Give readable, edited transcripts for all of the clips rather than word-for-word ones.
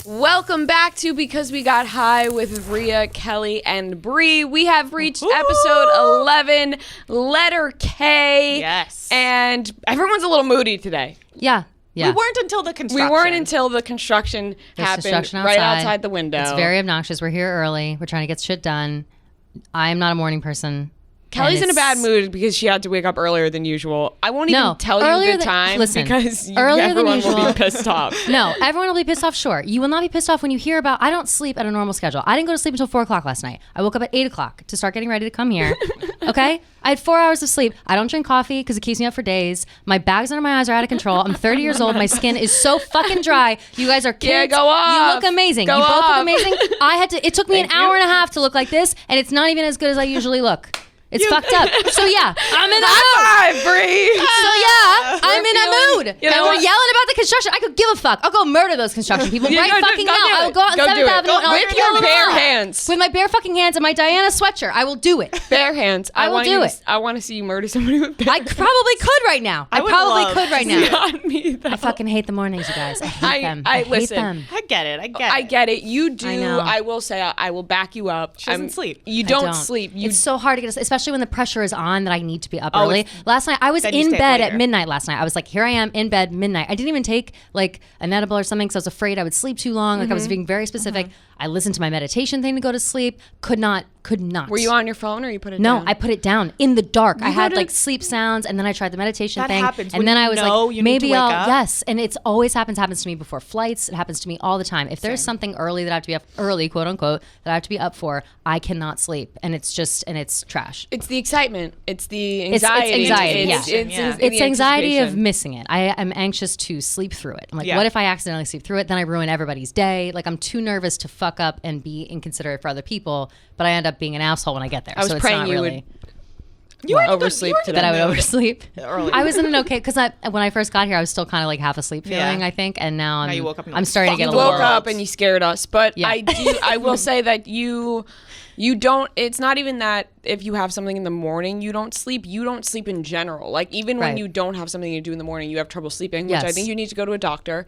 Welcome back to Because We Got High with Rhea, Kelly, and Bree. We have reached episode 11, letter K. Yes. And everyone's a little moody today. Yeah. We weren't until the construction. There's construction right outside the window. It's very obnoxious. We're here early. We're trying to get shit done. I am not a morning person. Kelly's in a bad mood because she had to wake up earlier than usual. I won't even tell you the time because everyone will be pissed off. No, everyone will be pissed off, sure. You will not be pissed off when you hear about, I don't sleep at a normal schedule. I didn't go to sleep until 4 o'clock last night. I woke up at 8 o'clock to start getting ready to come here. Okay? I had 4 hours of sleep. I don't drink coffee because it keeps me up for days. My bags under my eyes are out of control. I'm 30 years old. My skin is so fucking dry. You guys are kids. Yeah, go off. You look amazing. Go you both off. look amazing. It took me an hour and a half to look like this, and it's not even as good as I usually look. It's fucked up. So yeah, I'm in a mood. High five, Bree. So yeah, I'm in a mood. You know and we're yelling about the construction. I could give a fuck. I'll go murder those construction people right fucking now. I will go out on 7th Avenue and I'll with kill your them bare all. hands. With my bare fucking hands and my Diana sweatshirt. I will do it. Bare hands. I will do it. I want to see you murder somebody with bare hands. I probably could right now. I probably could right now. Not me, though. I fucking hate the mornings, you guys. I hate them. I hate listen. them. I get it. I get it. You do. I know. I will say. I will back you up. She doesn't sleep. You don't sleep. It's so hard to get, especially when the pressure is on that I need to be up early. Last night I was then you in stay bed later. at midnight. Last night I was like, here I am in bed midnight. I didn't even take like an edible or something because I was afraid I would sleep too long. Like I was being very specific. I listened to my meditation thing to go to sleep. Could not. Were you on your phone or you put it No, down? I put it down in the dark. I had like sleep sounds, and then I tried the meditation That thing, happens and when then you I was know like, you need maybe to wake I'll up. yes, and it's always happens to me before flights. It happens to me all the time. If there's something early that I have to be up early, quote unquote, that I have to be up for, I cannot sleep, and it's trash. It's the excitement. It's the anxiety. It's anxiety. It's the anxiety of anticipation. missing it. I am anxious to sleep through it. I'm like, Yeah. what if I accidentally sleep through it? Then I ruin everybody's day. Like I'm too nervous to fuck up and be inconsiderate for other people, but I end up being an asshole when I get there. I was so it's praying not you really would oversleep today. that I would oversleep. Early. I was in an okay because when I first got here, I was still kind of like half asleep feeling. I think, and now you woke up and I'm starting to get a You little. woke up and you scared us, but Yeah. I will say that you don't. It's not even that if you have something in the morning, you don't sleep. You don't sleep in general. Like even when Right. you don't have something to do in the morning, you have trouble sleeping, which I Yes. think you need to go to a doctor.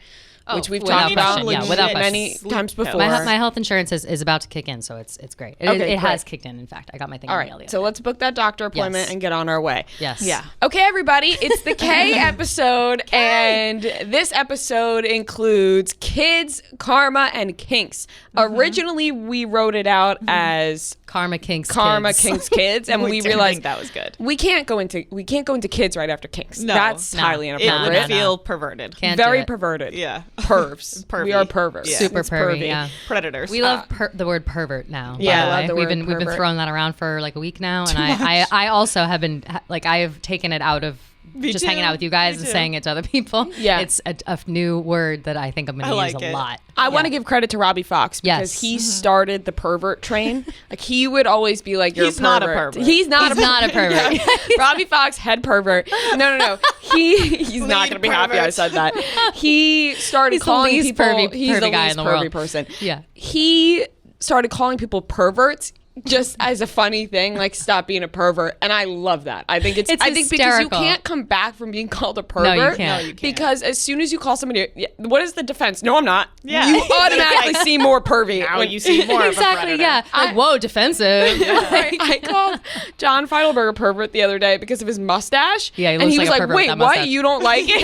Which we've without talked about question. Yeah, without many question. times before. My health insurance is about to kick in, so it's great. It has kicked in. In fact, I got my thing. All in the right, mail the so other day. let's book that doctor appointment Yes. and get on our way. Yes. Yeah. Okay, everybody, it's the K episode, and this episode includes kids, karma, and kinks. Originally, we wrote it out as Karma Kinks. Kinks, kids, and we didn't realized think that was good. we can't go into kids right after kinks. No. That's No. highly It inappropriate. would feel perverted. Can't do Very it. perverted. Yeah. Pervs. Pervy. We are perverts. Yeah. Super It's pervy. pervy. Yeah. Predators. We love the word pervert now. by Yeah, I the love way. the word We've been pervert. throwing that around for like a week now, and I also have been like I have taken it out of just hanging out with you guys Me and too. saying it to other people. Yeah. It's a new word that I think I'm going to use like a it. lot. I want to give credit to Robbie Fox because Yes. he started the pervert train. Like he would always be like, "You're He's a not a pervert." pervert. He's not a pervert. Yeah. Robbie Fox, head pervert. No. He's not going to be happy I said that. He started He's the calling least people. pervy He's the guy least in the world. pervy person. Yeah. He started calling people perverts. Just as a funny thing, like stop being a pervert, and I love that. I think it's because you hysterical. can't come back from being called a pervert. can't. No, you can't. Because as soon as you call somebody, what is the defense? No, I'm not. Yeah. You automatically see more pervy. Now when you see more of a Exactly. predator. Yeah. Like, whoa, defensive. I called John Feidelberg a pervert the other day because of his mustache. Yeah, he and looks he like was a like, pervert "Wait, with that what? mustache." You don't like it?"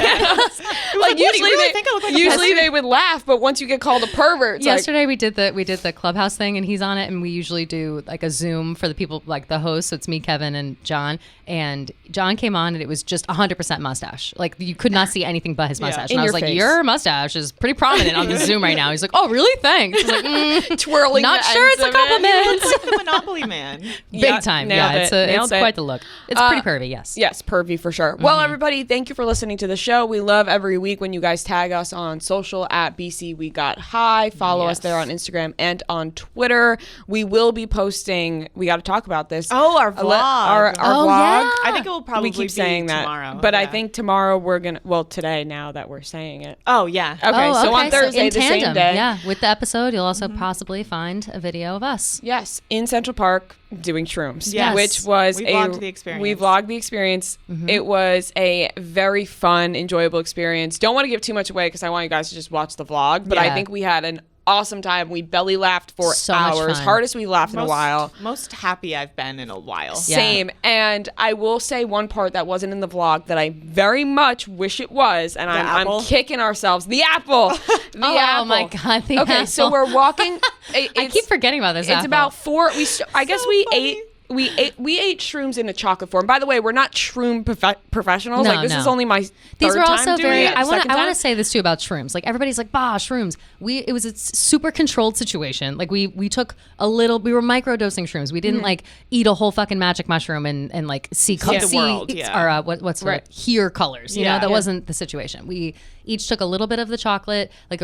Like "What, do you really think I look like a usually pervert?" they would laugh, but once you get called a pervert, it's Yesterday we did the Clubhouse thing, and he's on it, and we usually do like a Zoom for the people, like the hosts. So it's me, Kevin, and John. And John came on, and it was just 100% mustache. Like you could not see anything but his mustache. in And I was your like, face. "Your mustache is pretty prominent on the Zoom right now." He's like, "Oh, really? Thanks." I was like, twirling. "Not the sure ends it's a of it. compliment." It's like the Monopoly man. Yeah, Big time. nailed Yeah, it, it's nailed it. quite the look. It's pretty pervy. Yes. Yes, pervy for sure. Well, everybody, thank you for listening to the show. We love every week when you guys tag us on social at BC We Got High. Follow us there on Instagram and on Twitter. We will be posting. We got to talk about this. Oh, our vlog. Our Oh, vlog. yeah. I think it will probably We keep be saying that, tomorrow. but I Yeah. think tomorrow we're gonna. Well, today now that we're saying it. Oh, yeah. Okay, Oh, so on Thursday, in the tandem, same day. Yeah, with the episode, you'll also possibly find a video of us. Yes, in Central Park doing shrooms. Yes. Which was We vlogged the experience. We vlogged the experience. It was a very fun, enjoyable experience. Don't want to give too much away because I want you guys to just watch the vlog, but I Yeah. think we had an awesome time. We belly laughed for So much hours. fun. Hardest we laughed in a while. Most happy I've been in a while. Yeah. Same. And I will say one part that wasn't in the vlog that I very much wish it was, and I'm apple? kicking ourselves. The apple. The apple. Oh my God, the Okay, so apple. we're walking. I keep forgetting about this. It's apple. about 4. I guess we funny. ate. We ate shrooms in a chocolate form. By the way, we're not shroom professionals. No, like this no. is only my These third were time also doing very. it. I want second to time. say this too about shrooms. Like everybody's like, bah, shrooms. It was a super controlled situation. Like we took a little. We were microdosing shrooms. We didn't like eat a whole fucking magic mushroom and like see the world, yeah. or what's the Right. hear colors. You Yeah. know that Yeah. wasn't the situation. We each took a little bit of the chocolate, like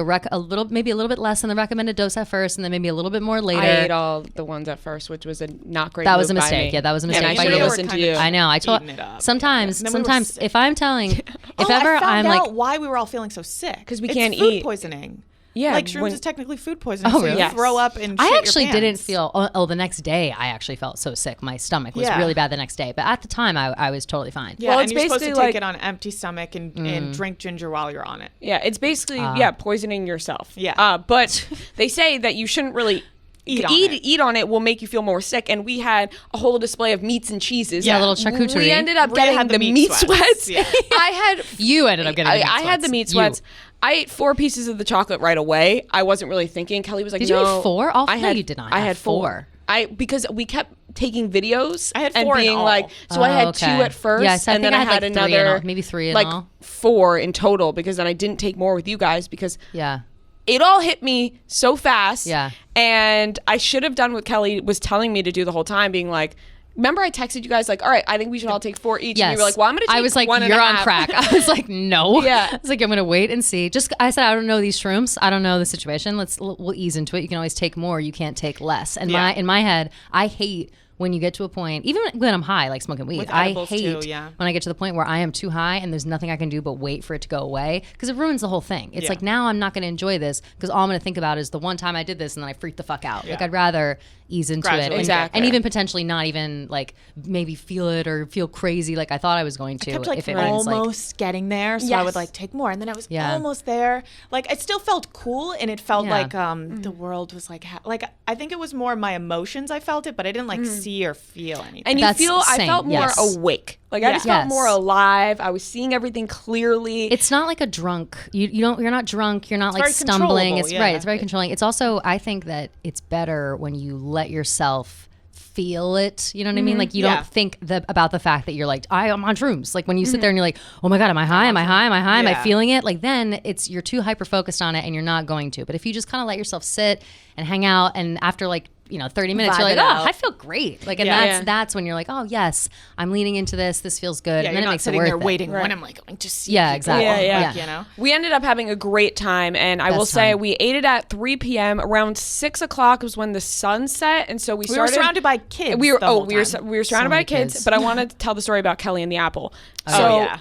maybe a little bit less than the recommended dose at first, and then maybe a little bit more later. I ate all the ones at first, which was a not great. That was a move by mistake. me. Yeah, that was a mistake And I by should you. have Were listened to kinda you. I know. I told eating it up. sometimes. And then we were Sometimes sick. if I'm telling, if I ever found I'm out like, why we were all feeling so sick. 'Cause we It's can't food eat. poisoning. Yeah, like shrooms when- is technically food poisoning. Oh, so really? you throw up and shit I your actually didn't pants. feel. The next day I actually felt so sick. My stomach was Yeah. really bad the next day. But at the time, I was totally fine. Yeah, Well, and it's you're supposed to basically take like- it on an empty stomach and drink ginger while you're on it. Yeah, it's basically poisoning yourself. Yeah. But they say that you shouldn't really Eat on it. eat on it will make you feel more sick. And we had a whole display of meats and cheeses. Yeah, a little charcuterie. We ended up Rhea getting had the the meat meat sweats. sweats. Yeah. I had. You ended up getting. The meat I had the sweats. meat You. sweats. I ate 4 pieces of the chocolate right away. I wasn't really thinking. Kelly was like, Did you "No, eat 4? Oh, I no, had, you did not. I You had had 4. Because we kept taking videos. I had and 4 in being all. like, so I had 2 okay. at first, Yes, I and think then I I had, had like, 3 in another, all, maybe 3 in like all. 4 in total, because then I didn't take more with you guys because Yeah. it all hit me so fast. Yeah. And I should have done what Kelly was telling me to do the whole time, being like, remember I texted you guys like, all right, I think we should all take 4 each. Yes. And you were like, well, I'm going to take I was like, 1.5. you're on crack. I was like, no. Yeah. I was like, I'm going to wait and see. I said, I don't know these shrooms. I don't know the situation. We'll ease into it. You can always take more. You can't take less. And Yeah. in my head, I hate when you get to a point, even when I'm high, like smoking weed, With I edibles hate too, yeah. when I get to the point where I am too high and there's nothing I can do but wait for it to go away because it ruins the whole thing. It's Yeah. like now I'm not going to enjoy this because all I'm going to think about is the one time I did this and then I freaked the fuck out. Like Yeah. I'd rather ease into Gradually it and, Exactly. and even potentially not even like maybe feel it or feel crazy like I thought I was going to. Kept like if it was like almost getting there, so I Yes. would like take more, and then I was Yeah. almost there. Like it still felt cool, and it felt Yeah. like the world was like like I think it was more my emotions. I felt it, but I didn't like see or feel anything. And you That's feel, I same, felt more yes. awake. Like I Yeah. just felt Yes. more alive. I was seeing everything clearly. it's not like a drunk. You're not drunk. You're not like very stumbling. controllable, It's yeah. right. It's very controlling. It's also I think that it's better when you let yourself feel it. You know what I mean? Like you Yeah. don't think about the fact that you're like I'm on shrooms. Like when you sit there and you're like, oh my god, am I high? Am I high? Am I high? Am I Yeah. feeling it? Like then you're too hyper focused on it and you're not going to. But if you just kind of let yourself sit and hang out, and after like 30 minutes, Vibe you're like, it oh, out. I feel great. Like, and Yeah. that's when you're like, oh yes, I'm leaning into this. This feels good. yeah, and you're then it not makes it sitting worth there it. waiting. Right. When I'm like going to see. Yeah, people, exactly. Yeah. like, you know. We ended up having a great time, and I will Best say time. we ate it at 3 p.m. Around 6 o'clock was when the sun set, and so we We were started. surrounded by kids. We were the whole we were time. we were surrounded by many kids, kids. but I wanted to tell the story about Kelly and the apple. Oh, So yeah.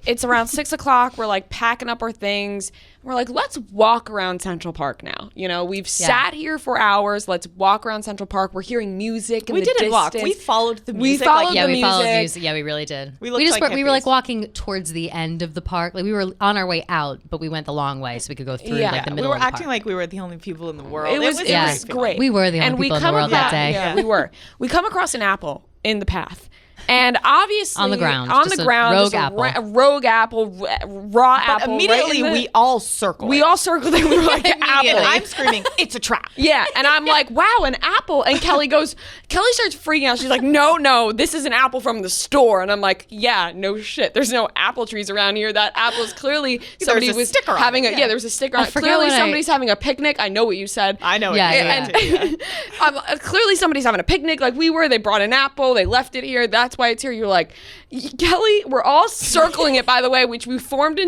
it's around 6 o'clock. We're like packing up our things. We're like, let's walk around Central Park now. We've sat here for hours. Let's walk around Central Park. We're hearing music in We the didn't walk. distance. We followed the We music. followed like, Yeah, the we followed music. music. Yeah, we really did. We looked just like we were like hippies. walking towards the end of the park. Like we were on our way out, but we went the long way so we could go through Yeah. like the we middle were of the acting park. like we were the only people in the world. It was Yeah. great. We were the only And we people in the come world that across- day. Yeah, we were. We come across an apple in the path. And obviously On the ground, on just the a ground, rogue just a apple. a rogue apple, raw But apple. immediately right in the- we all circled. we all circled it. We were like, And apple. I'm screaming, "It's a trap!" Yeah, and I'm like, wow, an apple. And Kelly starts freaking out. She's like, no, this is an apple from the store. And I'm like, yeah, no shit. There's no apple trees around here. That apple is clearly somebody was a was sticker on having it, yeah, yeah. there was a sticker on it. forget Clearly what I- somebody's having a picnic. I know what you said. I know. Yeah, it yeah. too, yeah. Clearly somebody's having a picnic like we were. They brought an apple. They left it here. That's why it's here. You're like, Kelly, we're all circling it, by the way, which we formed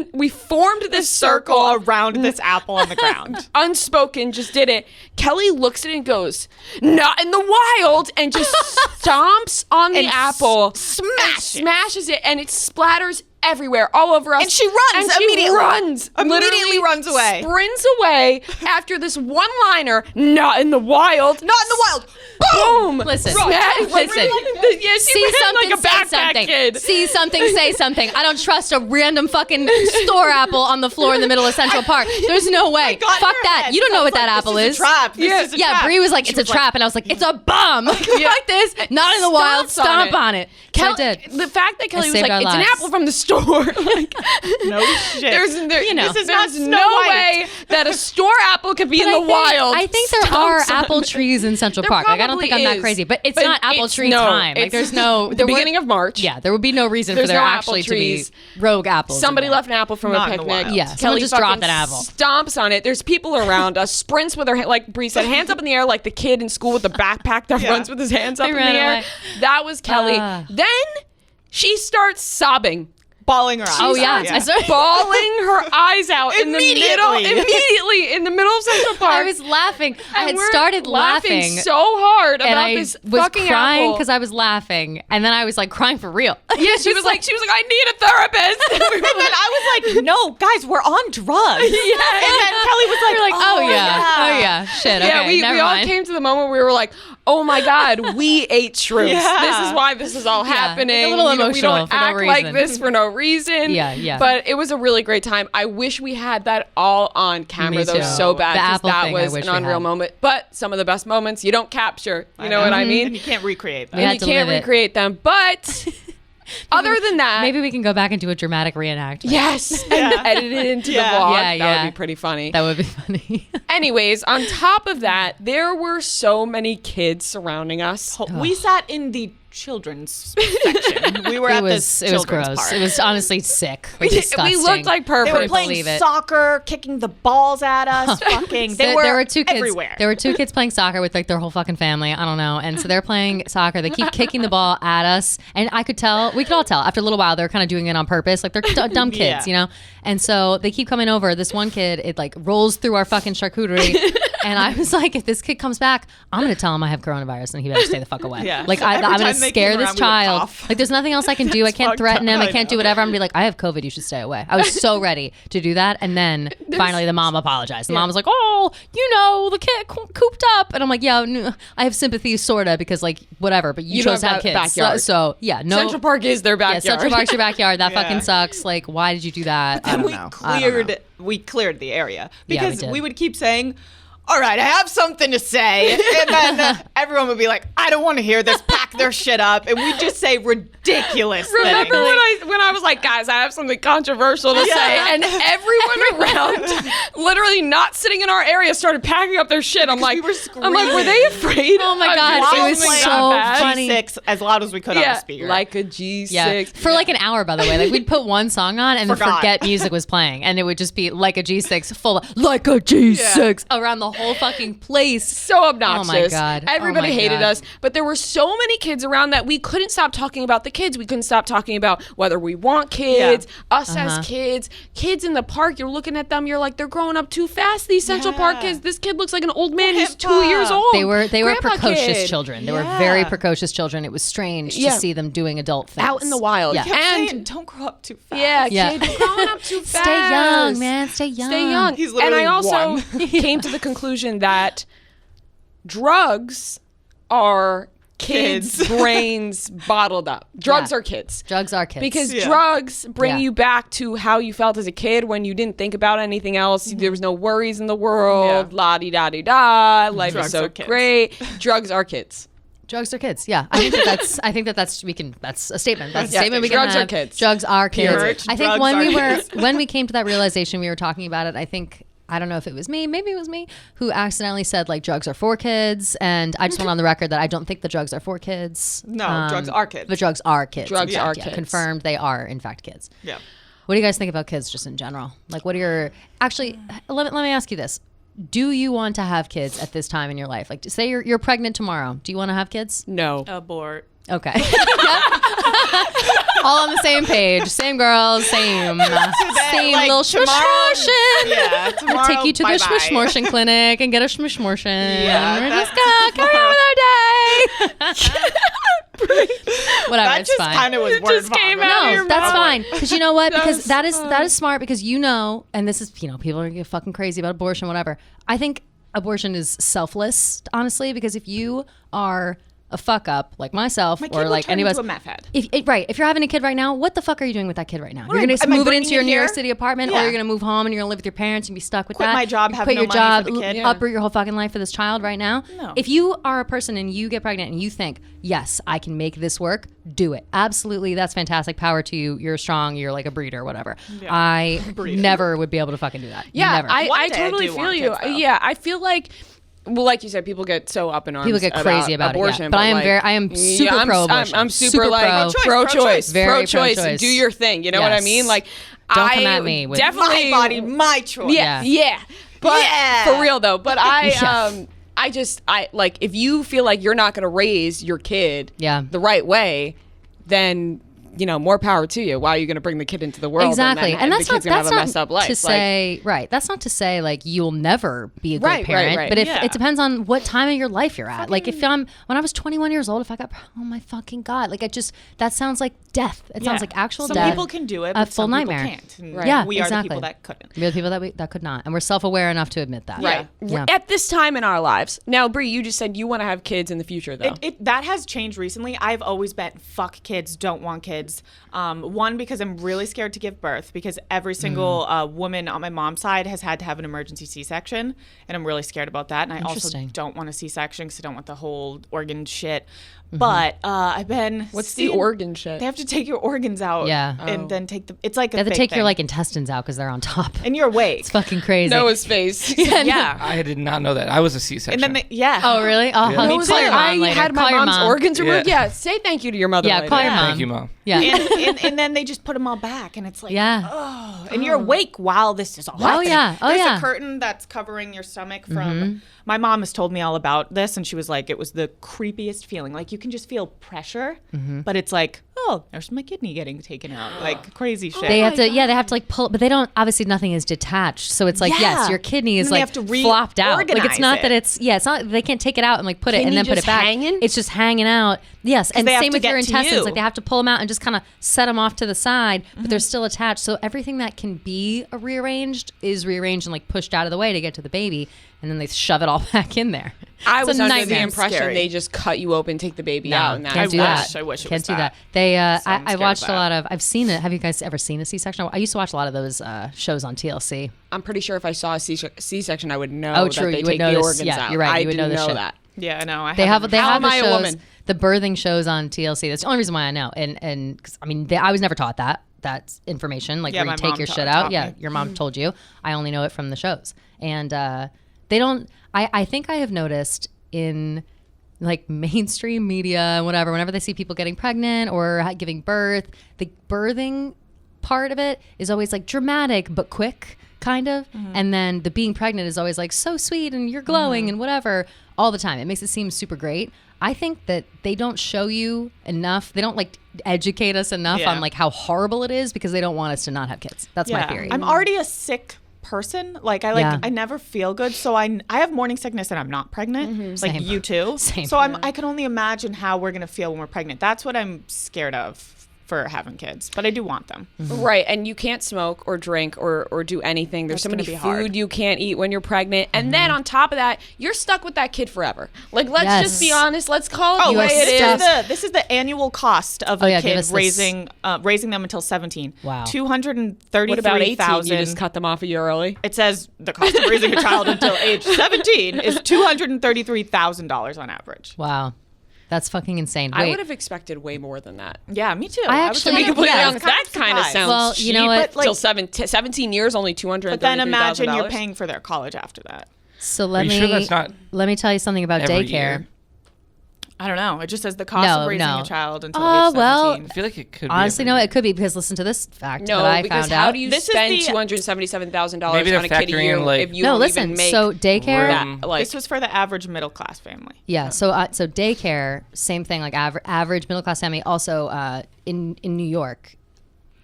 this circle around this apple on the ground. unspoken, just did it. Kelly looks at it and goes, not in the wild, and just stomps on the And apple, smashes smashes it, and it splatters everywhere, all over us. And she runs immediately. Immediately runs away. Sprints away after this one-liner, not in the wild. Not in the wild. Boom. Listen. Listen. Yeah, See something, like a say backpack something. kid. See something, say something. I don't trust a random fucking store apple on the floor in the middle of Central Park. There's no way. Fuck that. You don't know what that apple is. This is a trap. This is a trap. Bree was like, it's a trap. And I was like, it's a bomb. Like this. Not in the wild. Stomp on it. So I did. The fact that Kelly was saved like, our it's an lives. apple from the store. Like, No shit. there's not Snow no White. way that a store apple could be in the wild. I think there are apple trees in Central Park. Like, I don't think I'm that crazy. But it's not apple tree time. Like, there's no... The beginning of March. Yeah, there would be no reason There's for there no actually apple to be trees. rogue apples. Somebody in there. left an apple from Not a in the picnic. wild. Yeah, someone Kelly just dropped fucking an apple. Stomps on it. There's people around us. Sprints with her, like Bree said, hands up in the air, like the kid in school with the backpack that runs with his hands up in the ran air. away. That was Kelly. Then she starts sobbing. Bawling her eyes Oh, yeah. out. I started Bawling her eyes out Immediately. immediately in the middle of Central Park. I was laughing. I And had we're started laughing. so hard and about I this was fucking crying apple. because I was laughing, and then I was like crying for real. Yeah, she was like, I need a therapist. And then I was like, no, guys, we're on drugs. Yeah. And then Kelly was like, We're like, oh yeah, shit. Yeah, Okay, never we all mind. came to the moment where we were like, oh my God, we ate shrooms. Yeah. This is why this is all happening. like a little You know, emotional we don't for no act like reason. this for no reason. Yeah. But it was a really great time. I wish we had that all on camera Me though too. so bad. The 'cause apple that thing I was wish an we unreal had. moment. But some of the best moments you don't capture. You know what I mean? And you can't recreate that. We had And you to can't live it. recreate them. But other than that, Maybe we can go back and do a dramatic reenactment. yes, and edit it into the Yeah. vlog. Yeah, that yeah. would be pretty funny. That would be funny. Anyways, on top of that, there were so many kids surrounding us. We sat in the children's section. We were It at was this it was children's gross. park. It was honestly sick. Like, We disgusting. looked like They perverts. were Couldn't playing believe it. soccer, kicking the balls at us. Fucking, they So were there were two kids. everywhere. There were two kids playing soccer with like their whole fucking family. I don't know. And so they're playing soccer. They keep kicking the ball at us, and I could tell. We could all tell after a little while they're kind of doing it on purpose. Like they're dumb kids, Yeah. you know. And so they keep coming over. This one kid, it like rolls through our fucking charcuterie. And I was like, if this kid comes back, I'm gonna tell him I have coronavirus, and he better stay the fuck away. Yeah. Like So I'm every gonna time they scare came this around, we would child. cough. Like there's nothing else I can do. I can't fucked threaten up. him. I I can't do know. whatever. I'm gonna be like, I have COVID. You should stay away. I was so ready to do that, and then finally the mom apologized. The mom was like, oh, you know, the kid cooped up, and I'm like, yeah, no, I have sympathy, sorta, because like whatever, but you You chose don't to have have kids. backyard. So yeah, no. Central Park is their Yeah, backyard. Central Park's your backyard. That Yeah. fucking sucks. Like, why did you do that? I And don't we know. I don't know. cleared the area Yeah, we because did. we would keep saying, all right, I have something to say. And then everyone would be like, I don't want to hear this, pack their shit up. And we'd just say ridiculous Remember things. when I was like, guys, I have something controversial to say, and everyone around, literally not sitting in our area, started packing up their shit. I'm like, we were were they afraid? Oh my of God, doing it was something so that bad? funny. G6 as loud as we could on the Yeah, speaker. like a G6. Yeah, for like an hour, by the way. Like we'd put one song on and then Forgot. forget music was playing, and it would just be like a G6 full of like a G6 around the whole fucking place. So obnoxious. God. Oh Everybody my hated God. us. But there were so many kids around that we couldn't stop talking about the kids. We couldn't stop talking about whether we want kids, us as kids, kids in the park. You're looking at them. You're like, they're growing up too fast. These Central Park Yeah. kids. This kid looks like an old man who's Grandpa. 2 years old. They were Grandpa precocious kid. children. They Yeah. were very precocious children. It was strange Yeah. to see them doing adult things Out in the wild. Yeah. Kept And saying, don't grow up too fast. yeah, Yeah. kids growing up too fast. Stay young, man. Stay young. Stay young. He's And I literally also one. came to the conclusion that drugs are kids' brains bottled up. Drugs Yeah. are kids. Drugs are kids. Because Yeah. drugs bring Yeah. you back to how you felt as a kid when you didn't think about anything else. There was no worries in the world. Yeah. La-di-da-di-da. Life Drugs is so are kids. great. Drugs are kids. drugs are kids. Yeah, I think that's we can. That's a statement. That's a Yeah. statement we can Drugs are have. kids. Drugs are kids. Merch, I think drugs when are we were kids. when we came to that realization, we were talking about it. I think. I don't know if it was me, maybe it was me, who accidentally said like drugs are for kids. And I just went on the record that I don't think the drugs are for kids. No, drugs are kids. But drugs are kids. Drugs in fact, are yeah, kids. confirmed they are in fact kids. Yeah. What do you guys think about kids just in general? Like what are your, actually, let me ask you this. Do you want to have kids at this time in your life? Like say you're pregnant tomorrow. Do you want to have kids? No. Abort. Okay. All on the same page. Same girls, same like, little tomorrow- schmishmortion. Yeah, tomorrow, Take you to the bye-bye. schmishmortion clinic and get a schmishmortion. Yeah, We're that- just gonna carry on with our day. Whatever, That it's just fine. kind of was word just came vomit. out of No, your that's mouth. fine. Because you know what? Because that is That's smart. Because and this is people are gonna get fucking crazy about abortion, whatever. I think abortion is selfless, honestly. Because if you are a fuck up like myself My kid or will like turn any of us, into a meth head. if you're having a kid right now, what the fuck are you doing with that kid right now? You're gonna am I move it bringing into your it New York here? City apartment, or Yeah. you're gonna move home and you're gonna live with your parents and be stuck with Quit that. my job, You have quit no your money job, for the kid. uproot your whole fucking life for this child right now. No. If you are a person and you get pregnant and you think, yes, I can make this work, do it. Absolutely, that's fantastic. Power to you. You're strong. You're like a breeder, whatever. I never would be able to fucking do that. Yeah, Never. I One day I totally do feel want you. kids, though. Yeah, I feel like. Well, like you said, people get so up in arms. People get crazy about abortion, it, yeah. But I am super I'm, pro-abortion. I'm super, Super like pro-choice. Very pro-choice. pro-choice. Do your thing. You know what I Yes. mean? Like, Don't I come at me with- definitely My body, my choice. Yeah. But Yeah. for real though. But Yeah. I like if you feel like you're not going to raise your kid Yeah. the right way, then more power to you. Why are you going to bring the kid into the world? Exactly, and and the that's not kid's gonna have a messed up life. to say right. That's not to say like you'll never be a good Right, parent. right. But if Yeah. it depends on what time of your life you're at. Like if when I was 21 years old, if I got oh my fucking god, like that sounds like death. It sounds like actual some death. people can do it, a but full some nightmare. people can't. And Right. Yeah, we are exactly. the people that couldn't. We're the people that could not, and we're self-aware enough to admit that. Right. Yeah. At this time in our lives. Now, Bree, you just said you want to have kids in the future, though. That has changed recently. I've always been fuck kids, don't want kids. One, because I'm really scared to give birth because every single woman on my mom's side has had to have an emergency C-section, and I'm really scared about that. And I also Interesting. don't want a C-section because I don't want the whole organ shit. But I've been. What's the organ shit? They have to take your organs out. Yeah. And then take the. It's like You a have to fake take your thing. like intestines out because they're on top. And you're awake. It's fucking crazy. Noah's face. Yeah. I did not know that. I was a C-section. And then yeah. Oh really? Oh, Yeah. call Me your I mom later. had my Call your mom's mom. organs removed. Yeah. Yeah, say thank you to your mother. Yeah, later. call your mom. Thank you, Mom. Yeah. and then they just put them all back, and it's like, Yeah. oh, and you're awake while this is all Oh, happening. yeah. Oh, There's yeah. a curtain that's covering your stomach from. My mom has told me all about this, and she was like, it was the creepiest feeling. Like you can just feel pressure, but it's like, oh, there's my kidney getting taken out, like crazy shit. They have to, they have to like pull, but they don't. Obviously, nothing is detached, so it's like, Yeah. yes, your kidney is And then they like have to flopped out. Like it's reorganize not that it. it's not. They can't take it out and like put it and Kidney then put just it back. hanging? It's just hanging out. Yes, and they have same to with your get to intestines. you. Like they have to pull them out and just kind of set them off to the side, but they're still attached. So everything that can be rearranged is rearranged and like pushed out of the way to get to the baby, and then they shove it all back in there. I It's was a under the nightmare. impression Scary. they just cut you open, take the baby out, and can't that's do that. that. I wish it Can't was do that. that. They, So I'm I scared watched of a that. lot of. I've seen it. Have you guys ever seen a C-section? I used to watch a lot of those shows on TLC. I'm pretty sure if I saw a C-section, I would know Oh, that true. they You would take know the this. organs Yeah, out. you're right. I You would know didn't this know shit. that. Yeah, I know. They have How the am I a shows, woman? the birthing shows on TLC. That's the only reason why I know. And 'cause, I mean, I was never taught that. That's information. Like Yeah, where you my take mom your taught- shit out. taught Yeah, me. your mom told you. I only know it from the shows. And they don't. I think I have noticed in like mainstream media and whatever, whenever they see people getting pregnant or giving birth, the birthing part of it is always like dramatic but quick, kind of. And then the being pregnant is always like so sweet and you're glowing and whatever all the time. It makes it seem super great. I think that they don't show you enough. They don't like educate us enough Yeah. on like how horrible it is because they don't want us to not have kids. That's my theory. I'm already a sick person. Like Yeah. I never feel good. So I have morning sickness and I'm not pregnant. Like Same. you too. Same. So I can only imagine how we're gonna feel when we're pregnant. That's what I'm scared of for having kids. But I do want them. Right, and you can't smoke or drink or do anything. There's That's so many gonna food be hard. you can't eat when you're pregnant. And then on top of that, you're stuck with that kid forever. Like, let's Yes. just be honest. Let's call it Oh, the way are it stuck. is. This is the annual cost of Oh, a yeah, give kid us this. raising them until 17. Wow. $233,000. What about 18? You just cut them off a year early? It says the cost of raising a child until age 17 is $233,000 on average. Wow. That's fucking insane. I Wait. would have expected way more than that. Yeah, me too. I was actually- To be kind of- completely yeah, honest, that kind of surprised. sounds Well, you know cheap, what? but Like- till 17 years, only $233,000. But then imagine you're paying for their college after that. So Are let you me sure that's not let me tell you something about every daycare. year? I don't know. It just says the cost No, of raising no. a child until Oh, age 17. well, I feel like it could Honestly, be no, every it could be because listen to this fact No, that I because found how out. do you This is spend the- $277,000 Maybe they're on a kid a factoring year in, like- if you no, don't listen. even make So daycare, room. that? Like, This was for the average middle class family. yeah. So daycare, same thing. Like average middle class family. Also, in New York,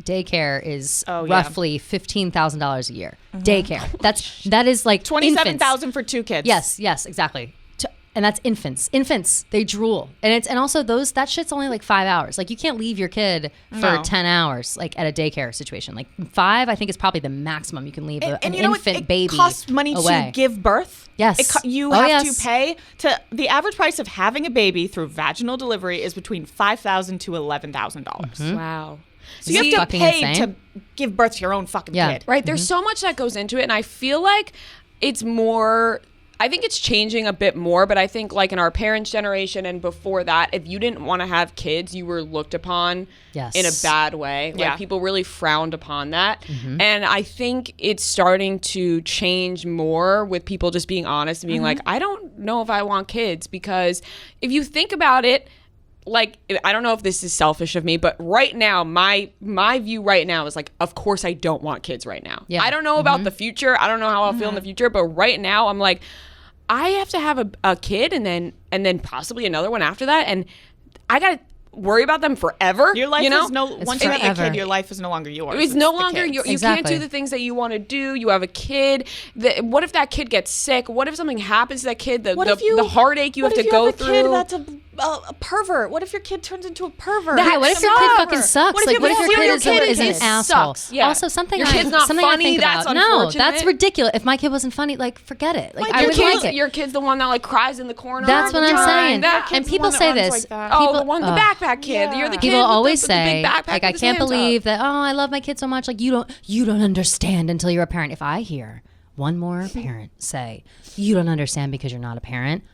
daycare is Oh, yeah. roughly $15,000 a year. Daycare. That is like 27,000 infants. for 2 kids. Yes, exactly. And that's infants. Infants, they drool. And also that shit's only like 5 hours. Like you can't leave your kid for 10 hours like at a daycare situation. Like 5, I think is probably the maximum you can leave an infant baby it costs money away. to give birth. Yes. You have to pay the average price of having a baby through vaginal delivery is between $5,000 to $11,000. Wow. So you have to pay to give birth to your own fucking kid. Right. There's so much that goes into it. And I feel like it's more, I think it's changing a bit more, but I think like in our parents' generation and before that, if you didn't want to have kids, you were looked upon in a bad way. Like people really frowned upon that. And I think it's starting to change more with people just being honest and being like, I don't know if I want kids, because if you think about it, like, I don't know if this is selfish of me, but right now, my view right now is like, of course I don't want kids right now. I don't know about the future. I don't know how I'll feel in the future, but right now I'm like, I have to have a kid and then possibly another one after that, and I gotta worry about them forever. Your life is once you have a kid, your life is no longer yours. It's no longer you can't do the things that you want to do. You have a kid. What if that kid gets sick? What if something happens to that kid? The heartache you have to go through. What if you have a kid that's a pervert? What if your kid turns into a pervert? What if your kid fucking sucks? What if your kid is an asshole? Yeah. Also, something your kid's not funny. That's unfortunate. No, that's ridiculous. If my kid wasn't funny, like forget it. Like I would like it. Your kid's the one that like cries in the corner. That's what I'm saying. And people say this. The backpack kid. You're the kid. People always with the say, big backpack like, I can't believe that. Oh, I love my kid so much. Like you don't understand until you're a parent. If I hear one more parent say, you don't understand because you're not a parent,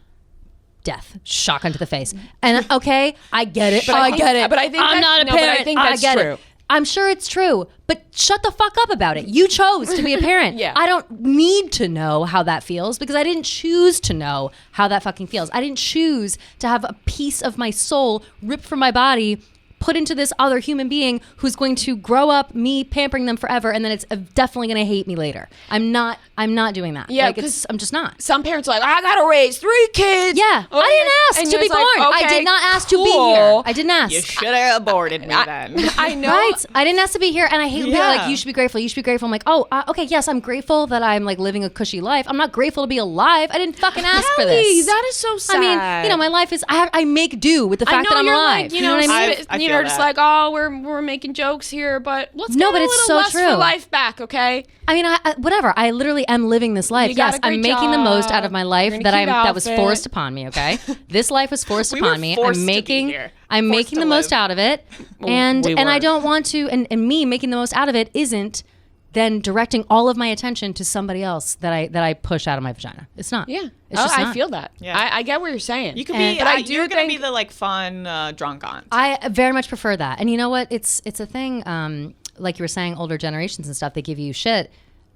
death, shotgun to the face. And okay, I get it. I get it. But I think I'm not a parent. But I think that's true. I'm sure it's true, but shut the fuck up about it. You chose to be a parent. I don't need to know how that feels because I didn't choose to know how that fucking feels. I didn't choose to have a piece of my soul ripped from my body, put into this other human being who's going to grow up me pampering them forever, and then it's definitely going to hate me later. I'm not doing that. Yeah, like I'm just not. Some parents are like, I gotta raise 3 kids. Yeah, I didn't ask to be born. I did not ask to be here. I didn't ask. You should have aborted me then. I know. Right? I didn't ask to be here, and I hate when people are like, you should be grateful. You should be grateful. I'm like, oh, okay, yes, I'm grateful that I'm like living a cushy life. I'm not grateful to be alive. I didn't fucking ask for this. That is so sad. I mean, my life is I make do with the fact that I'm alive. Like, you know what I mean? You're just like, oh, we're making jokes here, but let's get a little less for life back, okay? I mean, whatever. I literally am living this life. Yes, I'm making the most out of my life that was forced upon me. Okay, this life was forced upon me. I'm making the most out of it, and I don't want to. And me making the most out of it isn't then directing all of my attention to somebody else that I push out of my vagina. It's not. Yeah. It's just not. I feel that. Yeah. I get what you're saying. You could be, but you're going to be the like fun drunk aunt. I very much prefer that. And you know what? It's a thing. Like you were saying, older generations and stuff, they give you shit.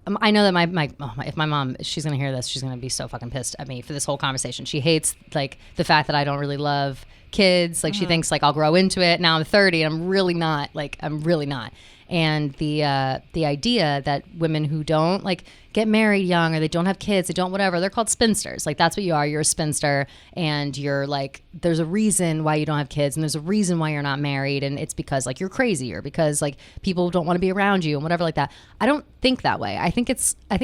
I know that if my mom, she's going to hear this, she's going to be so fucking pissed at me for this whole conversation. She hates like the fact that I don't really love kids. Like she thinks like I'll grow into it. Now I'm 30 and I'm really not. And the idea that women who don't like get married young or they don't have kids, they don't whatever, they're called spinsters. Like that's what you are. You're a spinster, and you're like, there's a reason why you don't have kids, and there's a reason why you're not married, and it's because like you're crazy or because like people don't want to be around you and whatever like that. I don't think that way. I think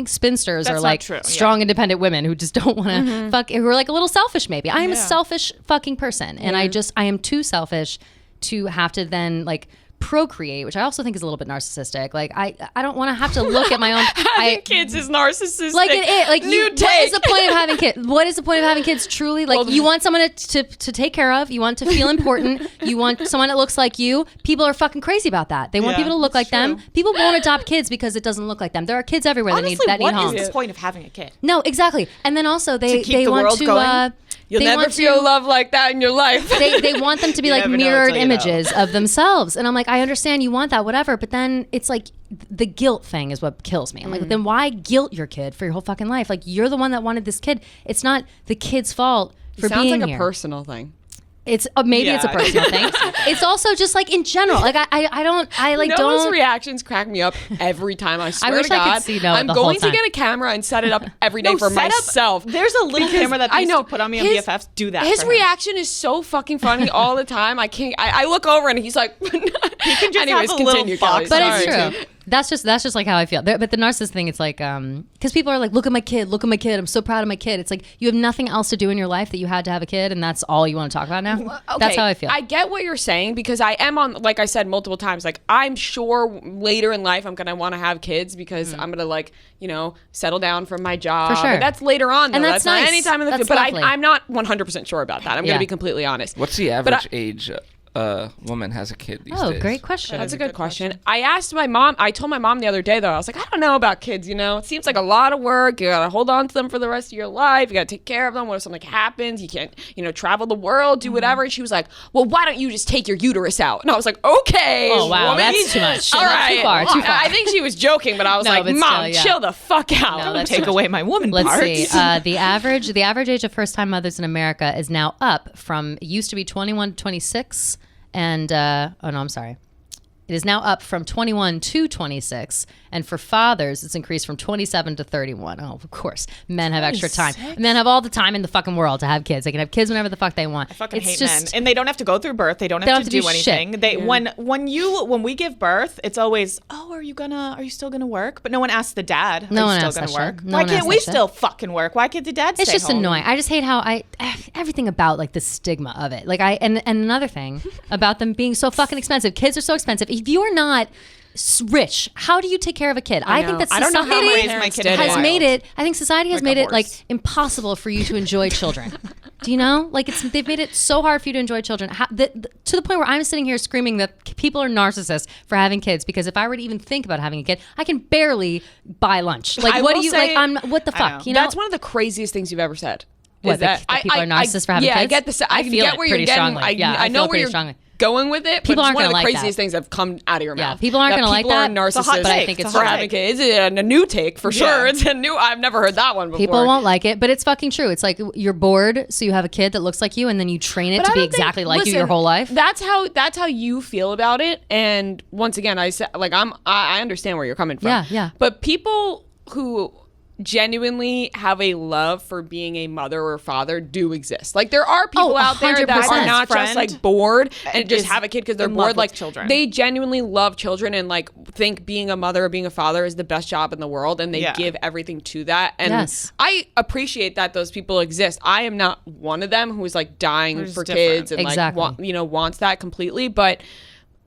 spinsters are like strong, independent women who just don't want to fuck, who are like a little selfish maybe. I am a selfish fucking person, and I am too selfish to have to then like procreate, which I also think is a little bit narcissistic. Like I don't want to have to look at my own having kids is narcissistic. Like it is. Like what is the point of having kids? What is the point of having kids truly? Like you want someone to take care of, you want to feel important, you want someone that looks like you. People are fucking crazy about that. They want people to look like them. People won't adopt kids because it doesn't look like them. There are kids everywhere that need homes. What is the point of having a kid? No, exactly. And then also they want to You'll never feel love like that in your life. They want them to be like mirrored images of themselves. And I'm like, I understand you want that, whatever. But then it's like the guilt thing is what kills me. I'm like, then why guilt your kid for your whole fucking life? Like you're the one that wanted this kid. It's not the kid's fault for being here. Sounds like a personal thing. It's maybe it's a personal thing. It's also just like in general. Like Noah's reactions crack me up every time. I swear to God, I could see Noah I'm going to get a camera and set it up every day for myself. There's a little camera that I know put on me on BFFs. Do that. His reaction is so fucking funny all the time. I can't. I look over and he's like, he can just have a little box. But it's true. That's just like how I feel. But the narcissist thing, it's like, because people are like, look at my kid, I'm so proud of my kid. It's like you have nothing else to do in your life that you had to have a kid, and that's all you want to talk about now. Okay, that's how I feel. I get what you're saying because I am on, like I said multiple times, like I'm sure later in life I'm gonna want to have kids because I'm gonna like, you know, settle down from my job. For sure. But that's later on, though. And that's not nice. any time in the That's future. But lovely. I'm not 100% sure about that. I'm Yeah. gonna be completely honest. What's the average age woman has a kid these days? Great question. That's a good question. I asked my mom. I told my mom the other day, though. I was like, I don't know about kids. You know, it seems like a lot of work. You gotta hold on to them for the rest of your life. You gotta take care of them. What if something happens? You can't, you know, travel the world, do whatever. And she was like, well, why don't you just take your uterus out? And I was like, okay. Oh, wow. woman. That's too much. All That's right. Too far. I think she was joking, but I was No, like, but Mom, still, yeah. chill the fuck out. No, Don't that's take away my woman Let's parts. see. The average age of first time mothers in America is now up from, it used to be 21 to 26. And, oh no, I'm sorry. It is now up from 21 to 26. And for fathers, it's increased from 27 to 31. Oh, of course. Men have extra time. Men have all the time in the fucking world to have kids. They can have kids whenever the fuck they want. I fucking It's hate just, men, and they don't have to go through birth. They don't have to do anything. shit. They when we give birth, it's always, oh, are you still gonna work? But no one asks the dad. No are one you asks still that gonna work? shit. No Why one can't asks we that shit. still fucking work? Why can't the dad stay it's just home? annoying. I just hate how everything about like the stigma of it. Like and another thing about them being so fucking expensive. Kids are so expensive. If you're not rich, how do you take care of a kid? I think that I don't know how to society raise my kid has in a has while. made it. I think society has Like a made it like horse. impossible for you to enjoy children. Do you know? Like they've made it so hard for you to enjoy children to the point where I'm sitting here screaming that people are narcissists for having kids because if I were to even think about having a kid, I can barely buy lunch. Like I what will do you say- like? What the I fuck? know. You know? That's one of the craziest things you've ever said. What, Is that people are narcissists for having yeah, kids? I get this. I feel get it where pretty you're getting. strongly. Yeah, I I know feel where pretty you're strongly. going with it. People but aren't it's one of gonna the like craziest that. things that have come out of your Yeah, mouth. people aren't That gonna like people are that. narcissists It's a hot But I take. think It's it's a for hot having take. kids. It's a new take for sure. Yeah. It's a new. I've never heard that one before. People won't like it, but it's fucking true. It's like you're bored, so you have a kid that looks like you, and then you train it But to I be don't think- exactly like you listen, your whole life. That's how you feel about it. And once again, I said like I understand where you're coming from. Yeah, yeah. But people who genuinely have a love for being a mother or father do exist. Like there are people out there that 100%. are not just Friend like bored and just is have a kid because they're in love bored. with Like children. they genuinely love children and like think being a mother or being a father is the best job in the world and they Yeah. give everything to that. And Yes. I appreciate that those people exist. I am not one of them who's like dying They're just for different. kids and Exactly. like wants that completely, but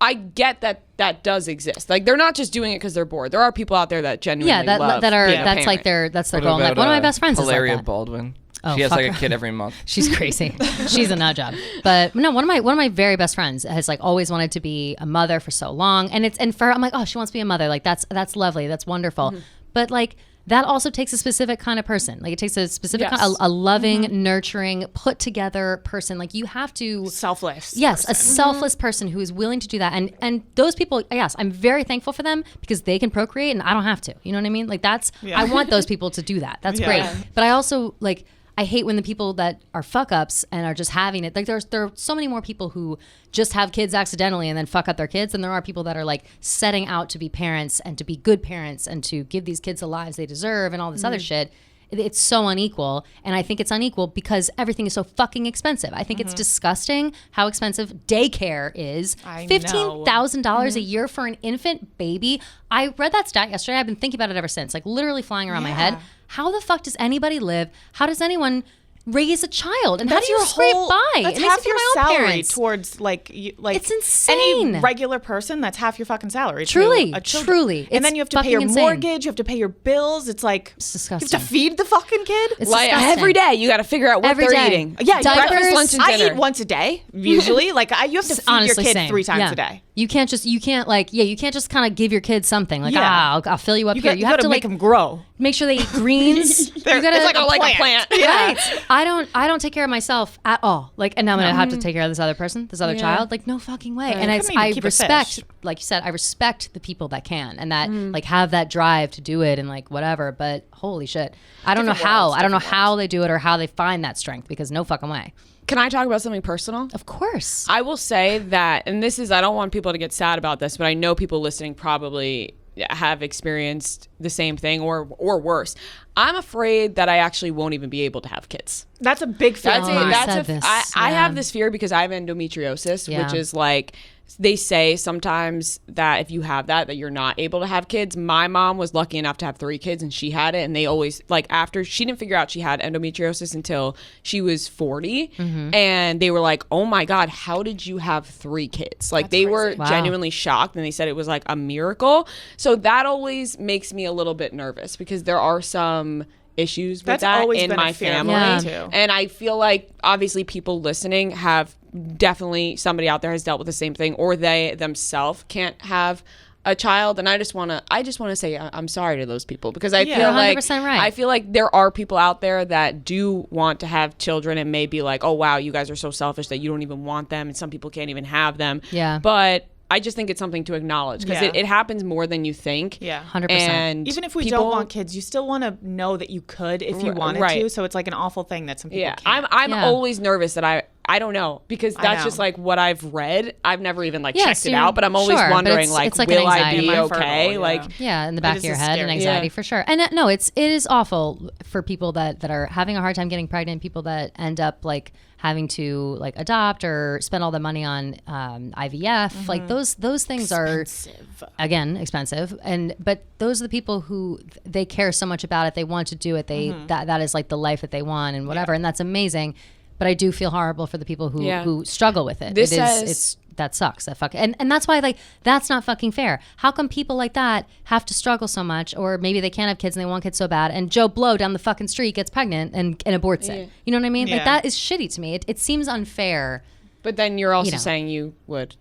I get that does exist. Like they're not just doing it because they're bored. There are people out there that genuinely Yeah, love that are being a that's like parent. that's their What goal. Like about, one of my best friends is like Hilaria that. Baldwin. Oh, She has fuck like a her. kid every month. She's crazy. She's a nut job. But no, one of my very best friends has like always wanted to be a mother for so long, and I'm like, oh, she wants to be a mother. Like that's lovely. That's wonderful. But like that also takes a specific kind of person. Like it takes a specific Yes. a loving, nurturing, put together person. Like you have to. Selfless. Yes, a person. selfless person who is willing to do that, and those people, yes, I'm very thankful for them because they can procreate and I don't have to. You know what I mean? Like that's Yeah. I want those people to do that. That's Yeah. great. But I also like I hate when the people that are fuck ups and are just having it. Like there are so many more people who just have kids accidentally and then fuck up their kids than there are people that are like setting out to be parents and to be good parents and to give these kids the lives they deserve and all this other shit. It's so unequal, and I think it's unequal because everything is so fucking expensive. I think it's disgusting how expensive daycare is. I know. $15,000 a year for an infant baby. I read that stat yesterday. I've been thinking about it ever since, like literally flying around my head. How the fuck does anybody live? How does anyone raise a child? And how do you scrape by? That's It makes half me your my own salary parents. towards like It's Any insane. regular person, that's half your fucking salary. to Truly, a children. truly. And It's then you have to pay your fucking insane. mortgage. You have to pay your bills. It's like It's you disgusting. have to feed the fucking kid. It's Like disgusting. every day you got to figure out what Every they're day. eating. Yeah, Diapers, breakfast, lunch, and I dinner. eat once a day usually. Like you have to feed Honestly, your kid same. 3 times Yeah. a day. You can't just kind of give your kid something like Yeah. I'll fill you up You here. got, You have to make like them grow. make sure they eat greens. You They're- gotta it's like a plant. Right. I don't take care of myself at all. Like, and now I'm gonna have to take care of this other person, this other Yeah. child. Like, no fucking way. And couldn't even I keep a respect, fish. like you said, I respect the people that can and that like have that drive to do it and like whatever. But holy shit, I don't know Different how. worlds, I don't know different how they do it or how they find that strength because no fucking way. Can I talk about something personal? Of course. I will say that, and this is, I don't want people to get sad about this, but I know people listening probably have experienced the same thing or worse. I'm afraid that I actually won't even be able to have kids. That's a big fear. That's Oh, you that's said this. I Yeah. have this fear because I have endometriosis, Yeah. which is like they say sometimes that if you have that you're not able to have kids. My mom was lucky enough to have 3 kids and she had it, and they always, like, after she didn't figure out she had endometriosis until she was 40, and they were like, oh my God, how did you have 3 kids? Like, they were genuinely shocked, and they said it was like a miracle. So that always makes me a little bit nervous because there are some issues with that in my family too. And I feel like obviously people listening have definitely, somebody out there has dealt with the same thing, or they themselves can't have a child. And I just want to say I'm sorry to those people, because I feel like 100% right. I feel like there are people out there that do want to have children and may be like, oh wow, you guys are so selfish that you don't even want them, and some people can't even have them. But I just think it's something to acknowledge, because it happens more than you think. 100%. And even if we don't want kids, you still want to know that you could if you wanted to. So it's like an awful thing that some people can't. I'm always nervous that I don't know, because that's just like what I've read. I've never even like checked it out, but I'm always wondering like will I be okay? Like in the back of your head, an anxiety for sure. And no, it is awful for people that are having a hard time getting pregnant, people that end up like having to like adopt or spend all the money on IVF. Like those things expensive. Are again expensive, but those are the people who they care so much about it. They want to do it. That is like the life that they want and whatever, and that's amazing. But I do feel horrible for the people who struggle with it. That sucks. And that's why, like, that's not fucking fair. How come people like that have to struggle so much, or maybe they can't have kids and they want kids so bad, and Joe Blow down the fucking street gets pregnant and aborts it? You know what I mean? Like, that is shitty to me. It seems unfair. But then you're also saying you would.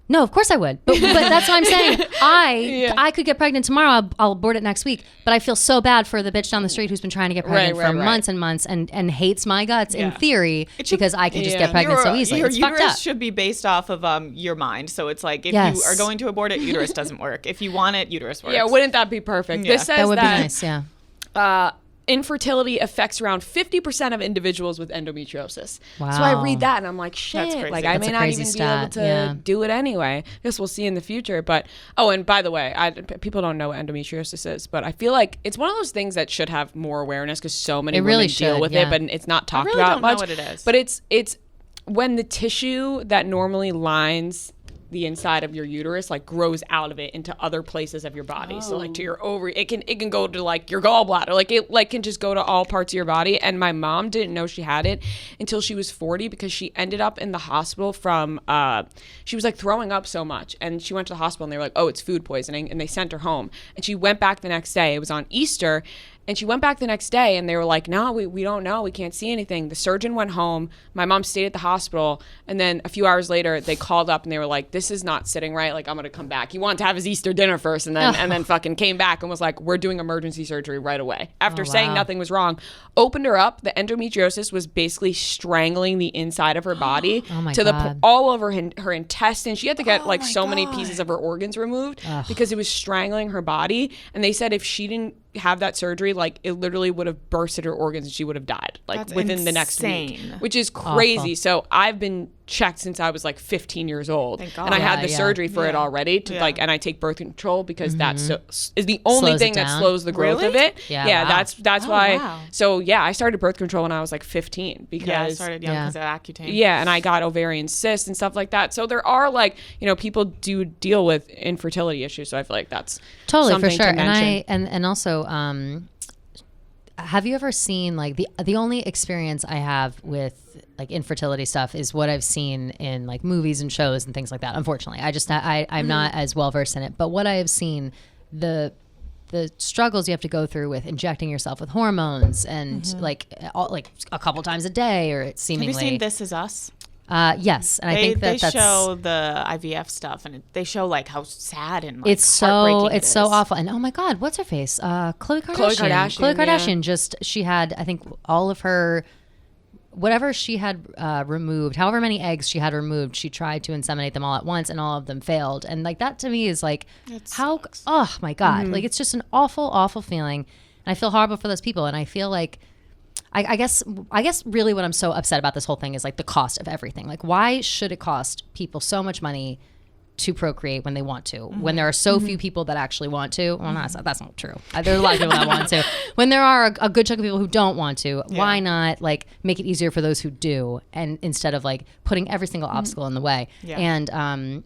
No, of course I would. But that's what I'm saying. I could get pregnant tomorrow. I'll abort it next week. But I feel so bad for the bitch down the street who's been trying to get pregnant for months and months and hates my guts in theory because I can just get pregnant so easily. Your it's fucked up. uterus should be based off of your mind. So it's like if you are going to abort it, uterus doesn't work. If you want it, uterus works. Yeah, wouldn't that be perfect? This says that would be nice, infertility affects around 50% of individuals with endometriosis. Wow. So I read that and I'm like, shit, like I may not even be able to do it anyway. I guess we'll see in the future. But, and by the way, people don't know what endometriosis is, but I feel like it's one of those things that should have more awareness, because so many women deal with it, but it's not talked about much. I really don't know what it is. But it's when the tissue that normally lines the inside of your uterus like grows out of it into other places of your body. So like to your ovary, it can go to like your gallbladder, like it like can just go to all parts of your body. And my mom didn't know she had it until she was 40, because she ended up in the hospital from she was like throwing up so much, and she went to the hospital and they were like, oh, it's food poisoning, and they sent her home. And she went back the next day. It was on Easter. And she went back the next day and they were like, no, we don't know. We can't see anything. The surgeon went home. My mom stayed at the hospital. And then a few hours later, they called up and they were like, this is not sitting right. Like, I'm going to come back. He wanted to have his Easter dinner first, and then fucking came back and was like, we're doing emergency surgery right away. After saying nothing was wrong, opened her up. The endometriosis was basically strangling the inside of her body all over her intestines. She had to get many pieces of her organs removed because it was strangling her body. And they said if she didn't have that surgery, like it literally would have bursted her organs and she would have died within the next week, which is crazy. Awful. So I've been checked since I was like 15 years old, and I had the surgery for it already and I take birth control because that's is the only thing that slows the growth of it. That's why. Wow. So I started birth control when I was like 15 because I started young because of Accutane. And I got ovarian cysts and stuff like that. So there are people do deal with infertility issues. So I feel like that's totally for sure. To mention. And also, have you ever seen like the only experience I have with like infertility stuff is what I've seen in like movies and shows and things like that. Unfortunately, I'm not as well versed in it, but what I have seen, the struggles you have to go through with injecting yourself with hormones and like a couple times a day, or it seemingly. Have you seen This Is Us? Yes, and I think they show the IVF stuff, and they show like how sad and like it's so awful. And oh my God, what's her face? Khloe Kardashian. Just she had, I think, all of her whatever she had removed, however many eggs she had removed, she tried to inseminate them all at once, and all of them failed. And like that to me is like sucks. Oh my God, like it's just an awful feeling, and I feel horrible for those people, and I feel like. I guess really what I'm so upset about this whole thing is like the cost of everything. Like, why should it cost people so much money to procreate when they want to, when there are so few people that actually want to? Well, that's not true. There's a lot of people that want to. When there are a good chunk of people who don't want to, why not like make it easier for those who do, and instead of like putting every single obstacle in the way? And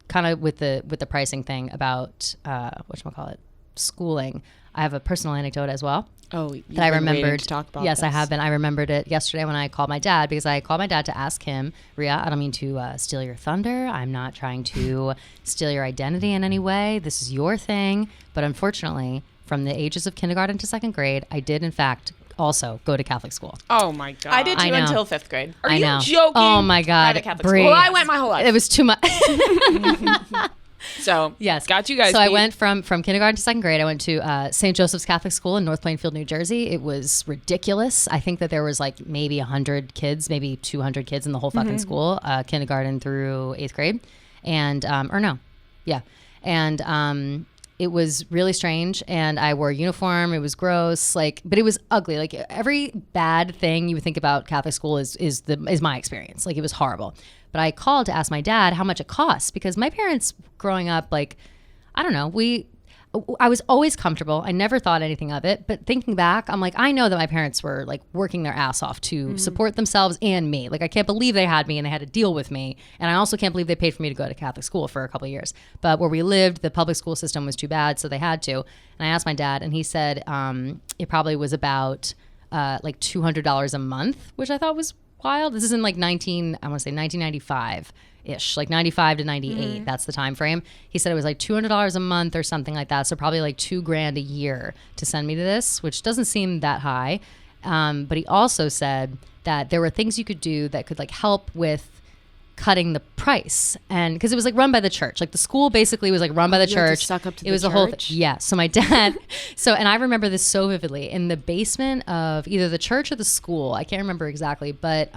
kind of with the pricing thing about whatchamacallit, schooling, I have a personal anecdote as well. Oh, that I remembered. To talk about yes, this. I have been. I remembered it yesterday when I called my dad, because I called my dad to ask him, Rhea, I don't mean to steal your thunder. I'm not trying to steal your identity in any way. This is your thing. But unfortunately, from the ages of kindergarten to second grade, I did in fact also go to Catholic school. Oh my God. I did too I know. until 5th grade. Are I you know. joking? Oh my God, Private Catholic Bree. school. Well, I went my whole life. It was too much. So Yes. got you guys. So I beat. went from kindergarten to second grade. I went to St. Joseph's Catholic School in North Plainfield, New Jersey. It was ridiculous. I think that there was like maybe 100 kids, maybe 200 kids in the whole fucking school, kindergarten through 8th grade. And, or no. Yeah. And, it was really strange, and I wore a uniform. It was gross, like, but it was ugly. Like every bad thing you would think about Catholic school is my experience. Like it was horrible. But I called to ask my dad how much it costs, because my parents growing up, like, I don't know, I was always comfortable. I never thought anything of it. But thinking back, I'm like, I know that my parents were like working their ass off to support themselves and me. Like, I can't believe they had me and they had to deal with me. And I also can't believe they paid for me to go to Catholic school for a couple of years. But where we lived, the public school system was too bad, so they had to. And I asked my dad, and he said it probably was about like $200 a month, which I thought was wild. This is in like 1995. Ish, like 95 to 98. That's the time frame. He said it was like $200 a month or something like that. So probably like $2,000 a year to send me to this, which doesn't seem that high. But he also said that there were things you could do that could like help with cutting the price, and because it was like run by the church, like the school basically was like run by the You had to church. suck up to it the was a whole church? yeah. So my dad, and I remember this so vividly, in the basement of either the church or the school, I can't remember exactly, but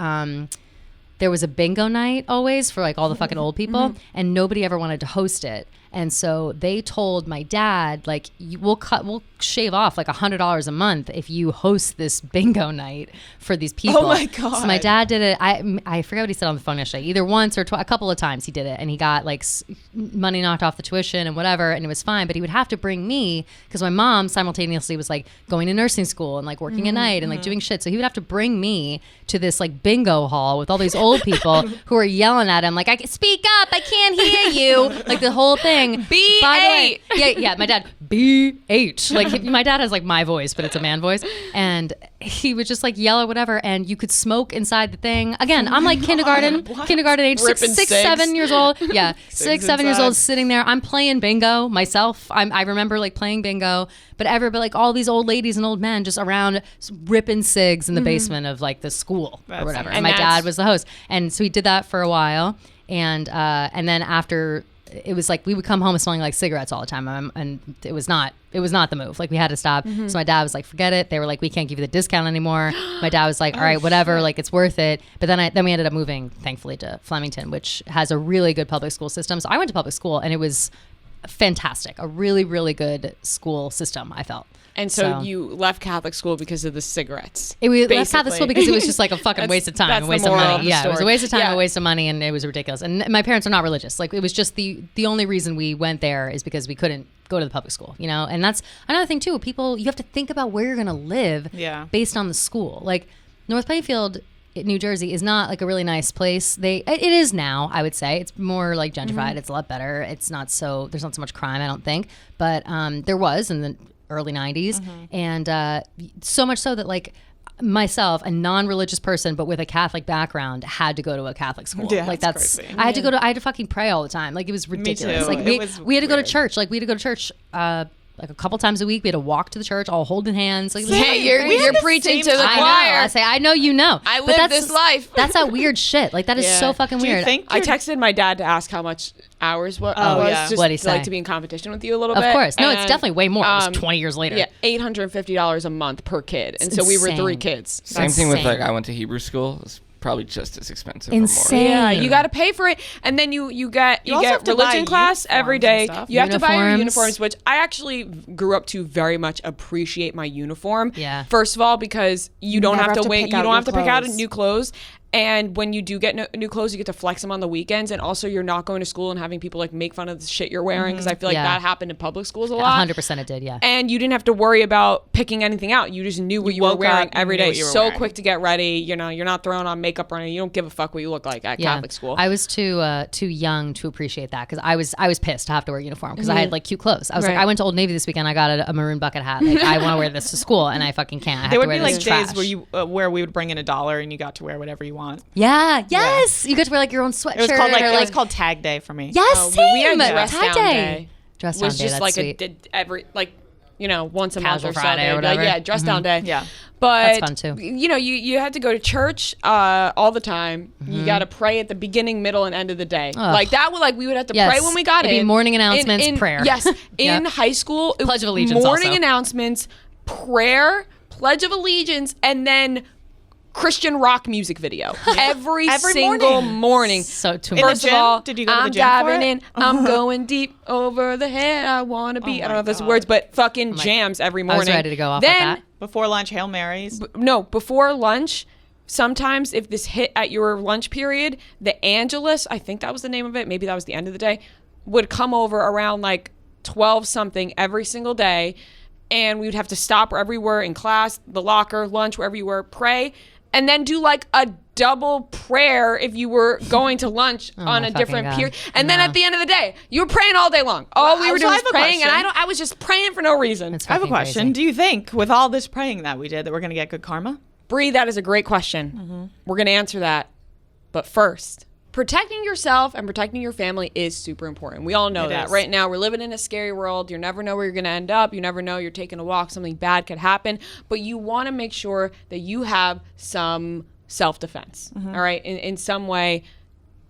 there was a bingo night always for like all the fucking old people, and nobody ever wanted to host it. And so they told my dad, like, we'll shave off like $100 a month if you host this bingo night for these people. Oh my God. So my dad did it. I forget what he said on the phone yesterday. Either once or a couple of times he did it, and he got like money knocked off the tuition and whatever, and it was fine. But he would have to bring me, because my mom simultaneously was like going to nursing school and like working at night and like doing shit. So he would have to bring me to this like bingo hall with all these old people who are yelling at him like, "I speak up, I can't hear you," like the whole thing. B8. By the way, yeah, my dad, B8. Like my dad has like my voice, but it's a man voice, and he would just like yell or whatever, and you could smoke inside the thing. Again, I'm like kindergarten age, Ripping six, cigs. 7 years old. Yeah, 6, 7 years inside. old, sitting there. I'm playing bingo myself. I remember like playing bingo, but like all these old ladies and old men just around ripping cigs in the basement of like the school or whatever. And my dad was the host, and so he did that for a while, and then after. It was like we would come home smelling like cigarettes all the time, and it was not the move. Like we had to stop. So my dad was like, "Forget it." They were like, "We can't give you the discount anymore." My dad was like, "All right, whatever. Like it's worth it." But then we ended up moving, thankfully, to Flemington, which has a really good public school system. So I went to public school, and it was fantastic. A really, really good school system, I felt. And so you left Catholic school because of the cigarettes. We left Catholic basically. school because it was just like a fucking waste of time, that's a the waste of moral of money. the Yeah, it was a story. waste of time, Yeah. a waste of money, and it was ridiculous. And my parents are not religious. Like it was just the only reason we went there is because we couldn't go to the public school, you know? And that's another thing too. People, you have to think about where you're going to live based on the school. Like North Plainfield, New Jersey is not like a really nice place. It is now, I would say. It's more like gentrified. It's a lot better. It's not so, there's not so much crime, I don't think. But there was in the early 90s. And so much so that like myself, a non-religious person, but with a Catholic background, had to go to a Catholic school. Yeah, like that's that's, crazy. I had to fucking pray all the time. Like it was ridiculous. too. Like It was we had to go to weird. church. Like we had to go to church, like a couple times a week. We had to walk to the church, all holding hands. Like, it was Hey, you're crazy. you're preaching to the I know. choir. I say, I know you know. I But live that's- this life. That's that weird shit. Like that is Yeah. so fucking Do you weird. think I you're- texted my dad to ask how much hours was yeah. just What'd he to, like say? to be in competition with you a little Of bit. course. No, it's And, definitely way more. It was 20 years later. Yeah, $850 a month per kid, and It's so we were insane. 3 kids. Same thing with insane. like I went to Hebrew school. It's probably just as expensive Insane. or more. Yeah, you got to pay for it, and then you get You also have to buy religion class every uniforms and day. stuff. You have to buy your Uniforms. uniforms, which I actually grew up to very much appreciate my uniform. Yeah. First of all, because you don't never have have to to wait, pick you out don't your have to pick out clothes. new clothes, And when you do get new clothes, you get to flex them on the weekends. And also, you're not going to school and having people like make fun of the shit you're wearing, because I feel like that happened in public schools a lot. 100% it did, yeah. And you didn't have to worry about picking anything out. You just knew what you were wearing every day. So quick to get ready. You know, you're not throwing on makeup or anything. You don't give a fuck what you look like at Catholic school. I was too young to appreciate that, because I was pissed to have to wear a uniform because I had like cute clothes. I was like, I went to Old Navy this weekend. I got a maroon bucket hat. Like, I want to wear this to school, and I fucking can't. I have there to would wear be this like trash. days where we would bring in $1 and you got to wear whatever you want. Yeah. Yes. You got to wear like your own sweatshirt. It was called Tag Day for me. Yes. Same. We had dress Tag down day. Dress down was day. just That's like sweet. once a month Casual or so. Friday or whatever. Dress down day. Yeah. But That's fun too. You know, you had to go to church all the time. You got to pray at the beginning, middle, and end of the day. Like that. We would have to pray when we got It'd in. be morning announcements, prayer. Yes, in high school, Pledge of Allegiance. morning also. announcements, prayer, Pledge of Allegiance, and then Christian rock music video every single morning. So too In much. the First gym? of all, Did you go to I'm the gym for diving it? in. I'm going deep over the head. I want to be. I don't know if those words, but fucking jams every morning. I was ready to go off with then, that. Before lunch, Hail Marys. No, before lunch. Sometimes if this hit at your lunch period, the Angelus, I think that was the name of it, maybe that was the end of the day, would come over around like 12 something every single day. And we would have to stop wherever we were in class, the locker, lunch, wherever you were, pray, and then do like a double prayer if you were going to lunch on a different period. And then at the end of the day, you were praying all day long. All we were doing was praying, and I was just praying for no reason. It's I have a fucking question. crazy. Do you think with all this praying that we did that we're going to get good karma? Bree, that is a great question. We're going to answer that. But first, protecting yourself and protecting your family is super important. We all know It that. is. Right now, we're living in a scary world. You never know where you're going to end up. You never know. You're taking a walk. Something bad could happen. But you want to make sure that you have some self-defense, all right? In some way,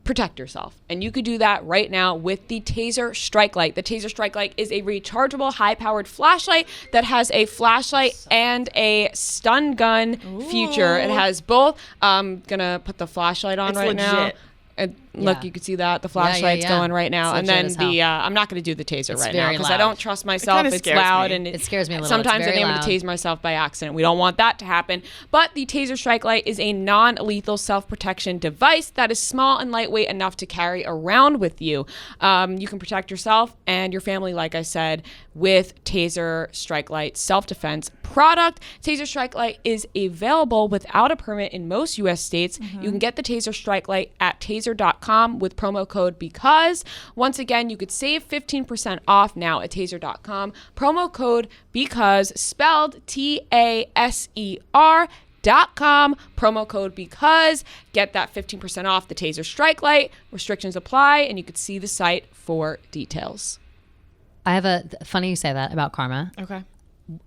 protect yourself. And you could do that right now with the Taser Strike Light. The Taser Strike Light is a rechargeable, high-powered flashlight that has a flashlight and a stun gun feature. It has both. I'm going to put the flashlight on It's right now. legit. And look, you can see that the flashlight's yeah. going right now, It's and legit then as hell. the I'm not going to do the taser right now very because I loud. don't trust myself. kinda It's scares loud me. and It scares me a little. It's Sometimes I very think I'm loud. going to tase myself by accident. We don't want that to happen. But the Taser Strike Light is a non-lethal self-protection device that is small and lightweight enough to carry around with you. You can protect yourself and your family, like I said, with Taser Strike Light self-defense product. Taser Strike Light is available without a permit in most U.S. states. You can get the Taser Strike Light at taser.com with promo code BECAUSE. Once again, you could save 15% off now at taser.com. Promo code BECAUSE, spelled TASER.com. Promo code BECAUSE. Get that 15% off the Taser Strike Light. Restrictions apply, and you could see the site for details. I have funny you say that about karma. Okay.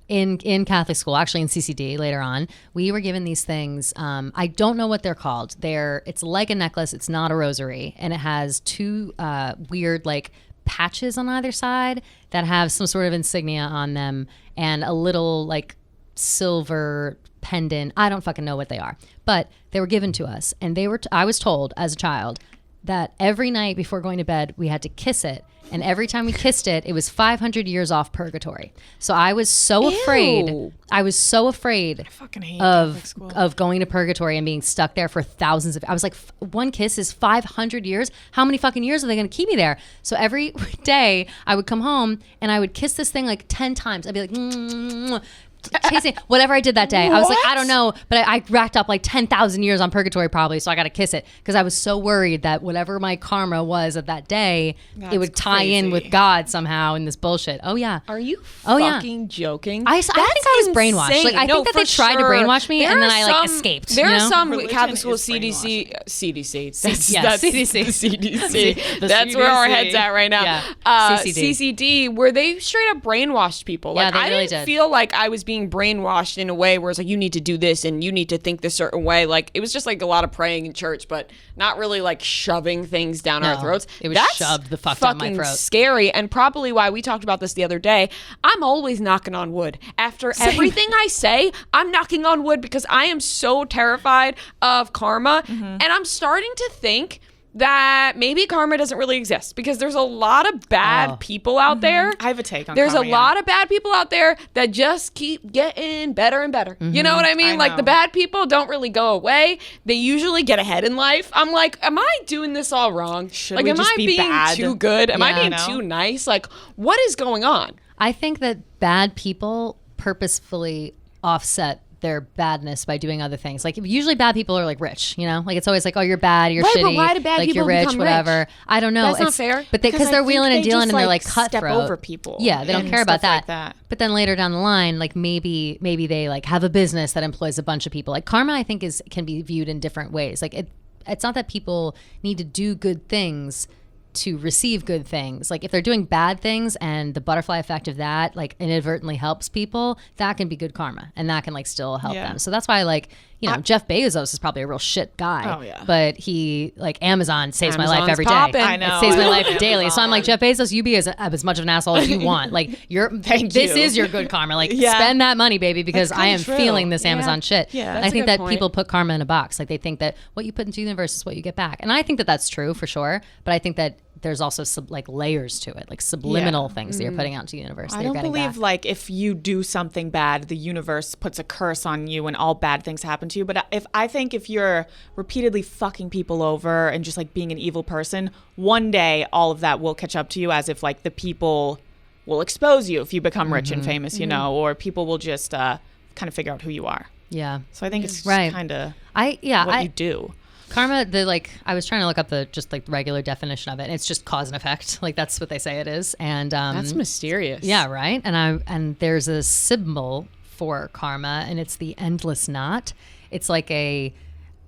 In Catholic school, actually in CCD later on, we were given these things. I don't know what they're called. It's like a necklace. It's not a rosary, and it has two weird like patches on either side that have some sort of insignia on them and a little like silver pendant. I don't fucking know what they are, but they were given to us, and they were. I was told as a child that every night before going to bed we had to kiss it. And every time we kissed it, it was 500 years off purgatory. So I was so afraid. I was so afraid Fucking hate Catholic school. of going to purgatory and being stuck there for thousands of. I was like, one kiss is 500 years. How many fucking years are they going to keep me there? So every day I would come home and I would kiss this thing like 10 times. I'd be like, chasing whatever I did that day. I was like, I don't know, but I racked up like 10,000 years on purgatory probably, so I got to kiss it because I was so worried that whatever my karma was of that day, it would tie in with God somehow in this bullshit. Oh yeah. Are you yeah. fucking joking? I think I was brainwashed. Like I think that they tried to brainwash me and then I like escaped. There you are know? some Religion Catholic school is CDC. That's CDC. the CDC. The That's where our CDC. head's at right now. Yeah. CCD, where they straight up brainwashed people. Yeah, Like they I really didn't did. feel like I was being brainwashed in a way where it's like you need to do this and you need to think this certain way. Like it was just like a lot of praying in church, but not really like shoving things down our No, throats. it was That's shoved the fuck down my fucking throat. Scary, and probably why we talked about this the other day. I'm always knocking on wood. After everything I say, I'm knocking on wood because I am so terrified of karma, and I'm starting to think that maybe karma doesn't really exist because there's a lot of bad people out there. I have a take on There's karma, a lot of bad people out there that just keep getting better and better. You know what I mean? Like the bad people don't really go away. They usually get ahead in life. I'm like, am I doing this all wrong? Like, we am just I be being bad? too good? Am I Yeah. being too nice? Like, what is going on? I think that bad people purposefully offset their badness by doing other things. Like usually bad people are like rich, you know? Like it's always like, oh, you're bad, you're Right, but shitty, why do bad like people you're rich, become whatever. rich? I don't know. That's not fair. But because I they're think wheeling and they dealing just, and they're like, like cutthroat. step over people. Yeah, they don't and care about stuff that. like that. But then later down the line, like maybe they like have a business that employs a bunch of people. Like karma, I think can be viewed in different ways. Like it's not that people need to do good things to receive good things. Like if they're doing bad things and the butterfly effect of that like inadvertently helps people, that can be good karma and that can like still help them. So that's why like, you know, Jeff Bezos is probably a real shit guy. Oh, yeah. But he like Amazon saves my life Amazon's every day. poppin'. I know. It saves I my love life daily. So I'm like, Amazon. Jeff Bezos, you be as much of an asshole as you want. Like this you. is your good karma. Like Yeah. spend that money, baby, because That's I kinda am true. feeling this Yeah. Amazon shit. Yeah. And That's I a think good that point. people put karma in a box. Like they think that what you put into the universe is what you get back. And I think that that's true for sure. But I think that there's also like layers to it, like subliminal things that you're putting out into the universe. I that you're don't getting believe back. like if you do something bad, the universe puts a curse on you and all bad things happen to you. But I think if you're repeatedly fucking people over and just like being an evil person, one day all of that will catch up to you as if like the people will expose you if you become rich and famous, you know, or people will just kind of figure out who you are. Yeah. So I think it's Right. kind of what you do. Karma, I was trying to look up the just like regular definition of it. And it's just cause and effect. Like that's what they say it is. And That's mysterious. yeah, right. And there's a symbol for karma, and it's the endless knot. It's like a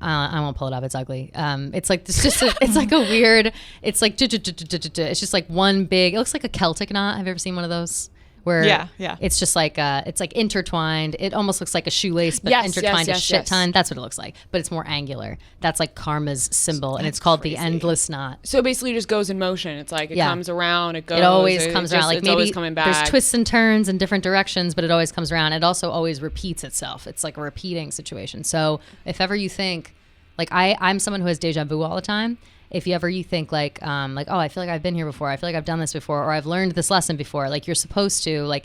I won't pull it up. It's ugly. It's like it's like a weird. It's like it's just like one big. It looks like a Celtic knot. Have you ever seen one of those? Where Yeah. it's just like it's like intertwined. It almost looks like a shoelace, but Yes, intertwined yes, a shit yes. ton. That's what it looks like, but it's more angular. That's like karma's symbol, and it's called the endless knot. So it basically just goes in motion. It's like it Yeah. comes around, it goes. It always comes around. Like it's maybe always coming back. there's twists and turns in different directions, but it always comes around. It also always repeats itself. It's like a repeating situation. So if ever you think, like I'm someone who has deja vu all the time. If you think like oh, I feel like I've been here before. I feel like I've done this before, or I've learned this lesson before. Like you're supposed to like.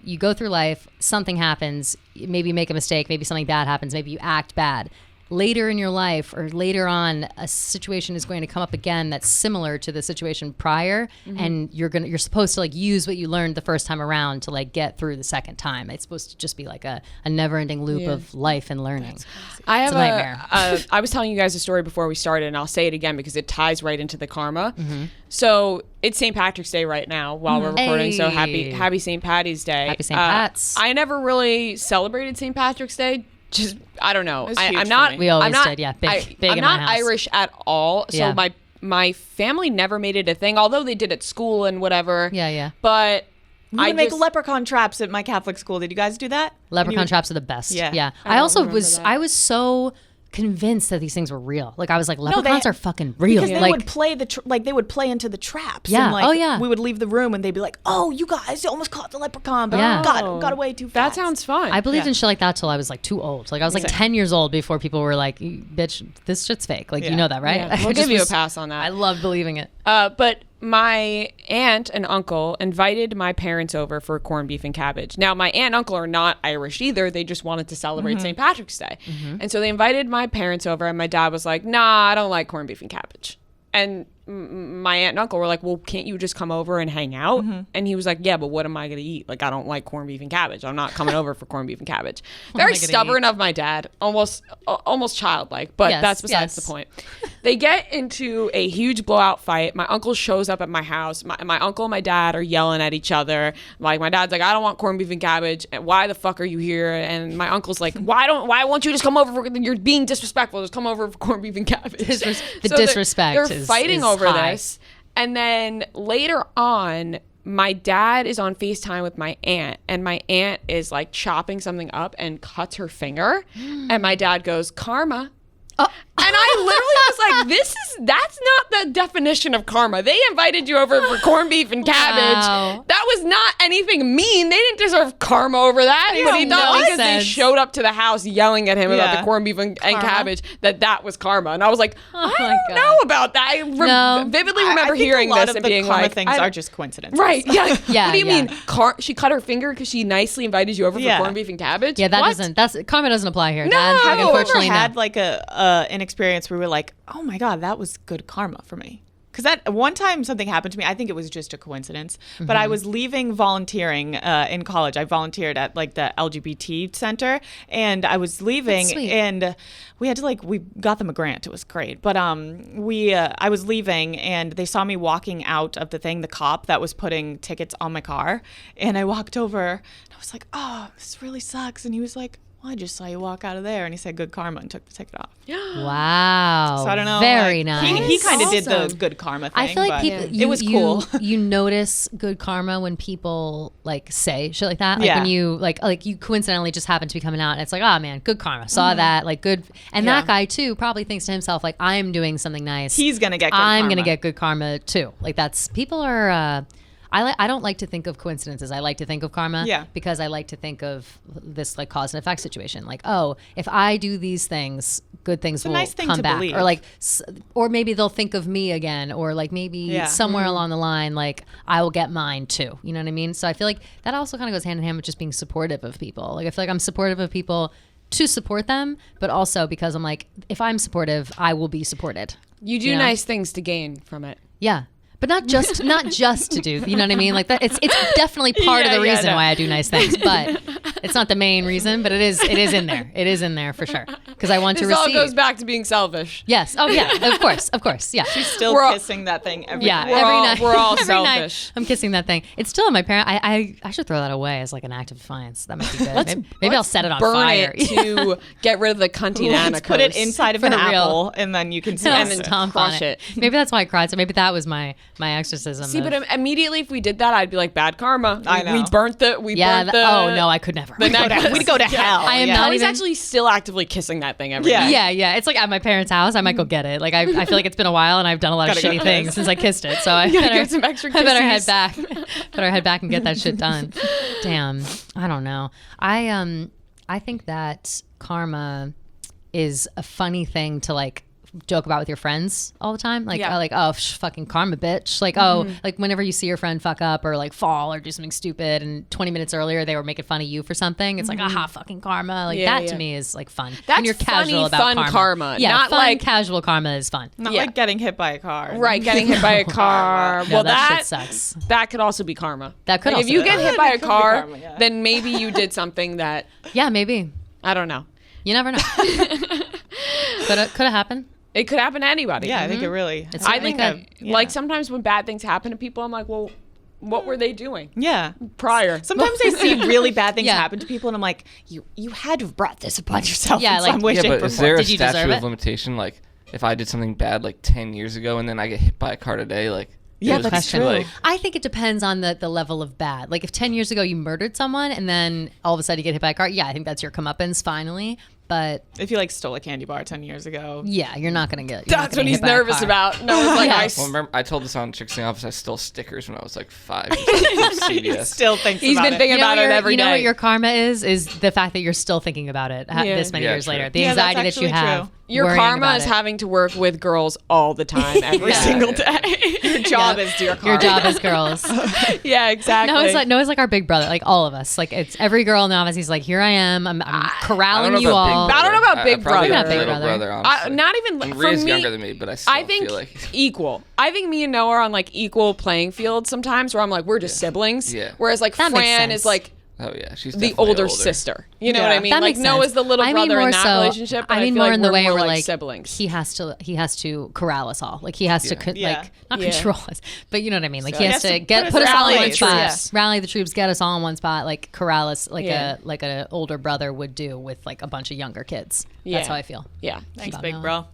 You go through life, something happens, maybe you make a mistake, maybe something bad happens, maybe you act bad. Later in your life or later on, a situation is going to come up again that's similar to the situation prior, and you're supposed to like use what you learned the first time around to like get through the second time. It's supposed to just be like a never-ending loop of life and learning. I have a nightmare. I was telling you guys a story before we started, and I'll say it again because it ties right into the karma. Mm-hmm. So it's St. Patrick's Day right now while we're recording. So Hey. happy St. Patty's Day. Happy St. Pats. I never really celebrated St. Patrick's Day. Just I don't know. It's huge I'm for not. me. We always I'm not, did, yeah. Big I'm in not my house. Irish at all. So Yeah. my family never made it a thing, although they did at school and whatever. Yeah. But We I would make just- leprechaun traps at my Catholic school. Did you guys do that? Leprechaun traps are the best. Yeah. I also remember was that. I was so convinced that these things were real. Like I was like, leprechauns are fucking real. Because they like would play they would play into the traps. Yeah. And like, Oh, yeah. We would leave the room and they'd be like, "Oh, you guys almost caught the leprechaun, but Yeah. got away too That fast." sounds fun. I believed Yeah. in shit like that till I was like too old. Like I was like 10 years old before people were like, "Bitch, this shit's fake." Like you Yeah. know that, right? Yeah. I We'll just give you a was- pass on that. I love believing it. But my aunt and uncle invited my parents over for corned beef and cabbage. Now, my aunt and uncle are not Irish either. They just wanted to celebrate St. Patrick's Day. And so they invited my parents over, and my dad was like, nah, I don't like corned beef and cabbage. And my aunt and uncle were like, well, can't you just come over and hang out? And he was like, yeah, but what am I going to eat? Like, I don't like corned beef and cabbage. I'm not coming over for corned beef and cabbage. Very gonna stubborn of my dad, almost childlike, but Yes, that's besides yes. the point. They get into a huge blowout fight. My uncle shows up at my house. My uncle and my dad are yelling at each other. Like, my dad's like, I don't want corned beef and cabbage. And why the fuck are you here? And my uncle's like, why won't you just come over? You're being disrespectful. Just come over for corned beef and cabbage. The So disrespect they're is fighting is over high. this. And then later on, my dad is on FaceTime with my aunt, and my aunt is like chopping something up and cuts her finger. And my dad goes, karma. And I literally was like, that's not the definition of karma. They invited you over for corned beef and cabbage. Wow. That was not anything mean. They didn't deserve karma over that. But he thought no because sense. they showed up to the house yelling at him about the corned beef and cabbage, that was karma. And I was like, I don't know about that. I vividly remember hearing this and being karma like, things are just coincidences. right. Yeah. Yeah, What do you yeah. mean? She cut her finger because she nicely invited you over for corned beef and cabbage? Yeah, What? karma doesn't apply here. No. That's, Have you Have you unfortunately, ever no. had like an experience where we were like, oh my God, that was good karma for me? Because that one time something happened to me. I think it was just a coincidence, but I was leaving volunteering in college. I volunteered at like the LGBT center, and I was leaving, and we had to we got them a grant. It was great, but I was leaving, and they saw me walking out of the thing. The cop that was putting tickets on my car, and I walked over, and I was like, oh, this really sucks, and he was like, well, I just saw you walk out of there, and he said good karma and took the ticket off. Wow. So I don't know. Very like, nice. He kind of did Awesome. the good karma thing. I feel like but people, it was cool. You notice good karma when people like say shit like that. Like Yeah. when you like you coincidentally just happen to be coming out and it's like, oh man, good karma. Saw that, like good. And that guy too probably thinks to himself like, I'm doing something nice. He's gonna get good I'm karma. gonna get good karma too. Like that's people are. I don't like to think of coincidences. I like to think of karma because I like to think of this like cause and effect situation. Like, oh, if I do these things, good things will nice thing come to back. believe. Or like, or maybe they'll think of me again. Or like maybe somewhere along the line, like I will get mine too. You know what I mean? So I feel like that also kind of goes hand in hand with just being supportive of people. Like I feel like I'm supportive of people to support them, but also because I'm like, if I'm supportive, I will be supported. You do nice things to gain from it. Yeah. But not just to do, you know what I mean? Like that, it's definitely part of the reason why I do nice things, but it's not the main reason. But it is in there. It is in there for sure because I want to This all receive. goes back to being selfish. Yes. Oh yeah. Of course. Yeah. She's still We're all- kissing that thing every Yeah. night. Every all- night. we're all every night selfish. I'm kissing that thing. It's still in my parent. I should throw that away as like an act of defiance. That might be good. Maybe I'll set it on Burn fire. it to get rid of the cunty Let's put it curse. inside of For an real. apple, and then you can see And it. then stomp crush on it. Maybe that's why I cried. So maybe that was my exorcism. See, of- but immediately if we did that, I'd be like, bad karma. I know. We burnt the. oh no, I could never. The necklace. We'd go to hell. I am yeah. not Kelly's even- actually still actively kissing that thing every Yeah. night. Yeah. It's like at my parents' house. I might go get it. Like I feel like it's been a while and I've done a lot of Gotta go shitty kiss. things since I kissed it. So I Gotta better get some extra I better head kisses. back. Better head back and get that shit done. Damn. I don't know. I think that karma is a funny thing to like joke about with your friends all the time. Like, fucking karma, bitch. Like, like whenever you see your friend fuck up or like fall or do something stupid and 20 minutes earlier they were making fun of you for something. It's like, aha, fucking karma. Like that to me is like fun. That's when you're casual funny, about fun karma. Yeah, Not fun, like- casual karma is fun. Not Yeah. like getting hit by a car. Right, getting hit by a car. No, well, that shit sucks. That could also be karma. That could Like, also if you be get karma. hit by a It could be car, karma, yeah. then maybe you did something that Yeah, maybe. I don't know. You never know. Could have happened. It could happen to anybody. Yeah, I think it really. It's I think certainly could. like sometimes when bad things happen to people, I'm like, well, what were they doing Yeah. prior? Sometimes I see really bad things Yeah. happen to people, and I'm like, you had to have brought this upon yourself. Yeah, in like- some way, Yeah, shape, but or is form. there a Did you deserve statute it? of limitation? Like, if I did something bad like 10 years ago and then I get hit by a car today, like, Yeah, it was that's true. true. Like, I think it depends on the level of bad. Like if 10 years ago you murdered someone and then all of a sudden you get hit by a car, yeah, I think that's your comeuppance finally. But If you like stole a candy bar 10 years ago. yeah, you're not gonna get. You're not That's gonna what get he's hit by a nervous car. about. No, it's like Yeah. I. well, remember, I told this on Chicks in the Office. I stole stickers when I was like 5 years old from CVS. Still thinks He's about been it. thinking You know about what it your- every you know day. what your karma is the fact that you're still thinking about it Yeah. this many Yeah, years true. later. The Yeah, that's anxiety that you actually have. true. Your worrying karma about is it. having to work with girls all the time, every Yeah. single day. Your job is your karma. Your job is girls. Yeah, exactly. Noah's like our big brother, like all of us. Like it's every girl in the office. He's like, here I am. I'm I corralling don't you know about all. Big I don't know about Brother. Big probably Brother. Not Big little Brother. brother, honestly. Not even And for Ria's me. younger than me, but I still think feel like equal. I think me and Noah are on like equal playing fields sometimes, where I'm like we're just siblings. Yeah. Whereas like That makes Fran sense. is like oh yeah, she's the definitely older sister. You know what I Yeah. mean? That like makes Noah's sense. the little I mean brother more in that so- relationship. But I mean feel more like in the we're way more where like like siblings. he has to corral us all. Like he has to Yeah. not Yeah. control us, but you know what I mean. Like So he he has has to to get put put us us all in rally one the spot, troops. rally the troops, get us all in one spot, like corral us like Yeah. a older brother would do with like a bunch of younger kids. Yeah. That's how I feel. Yeah. Thanks, About big Noah. bro.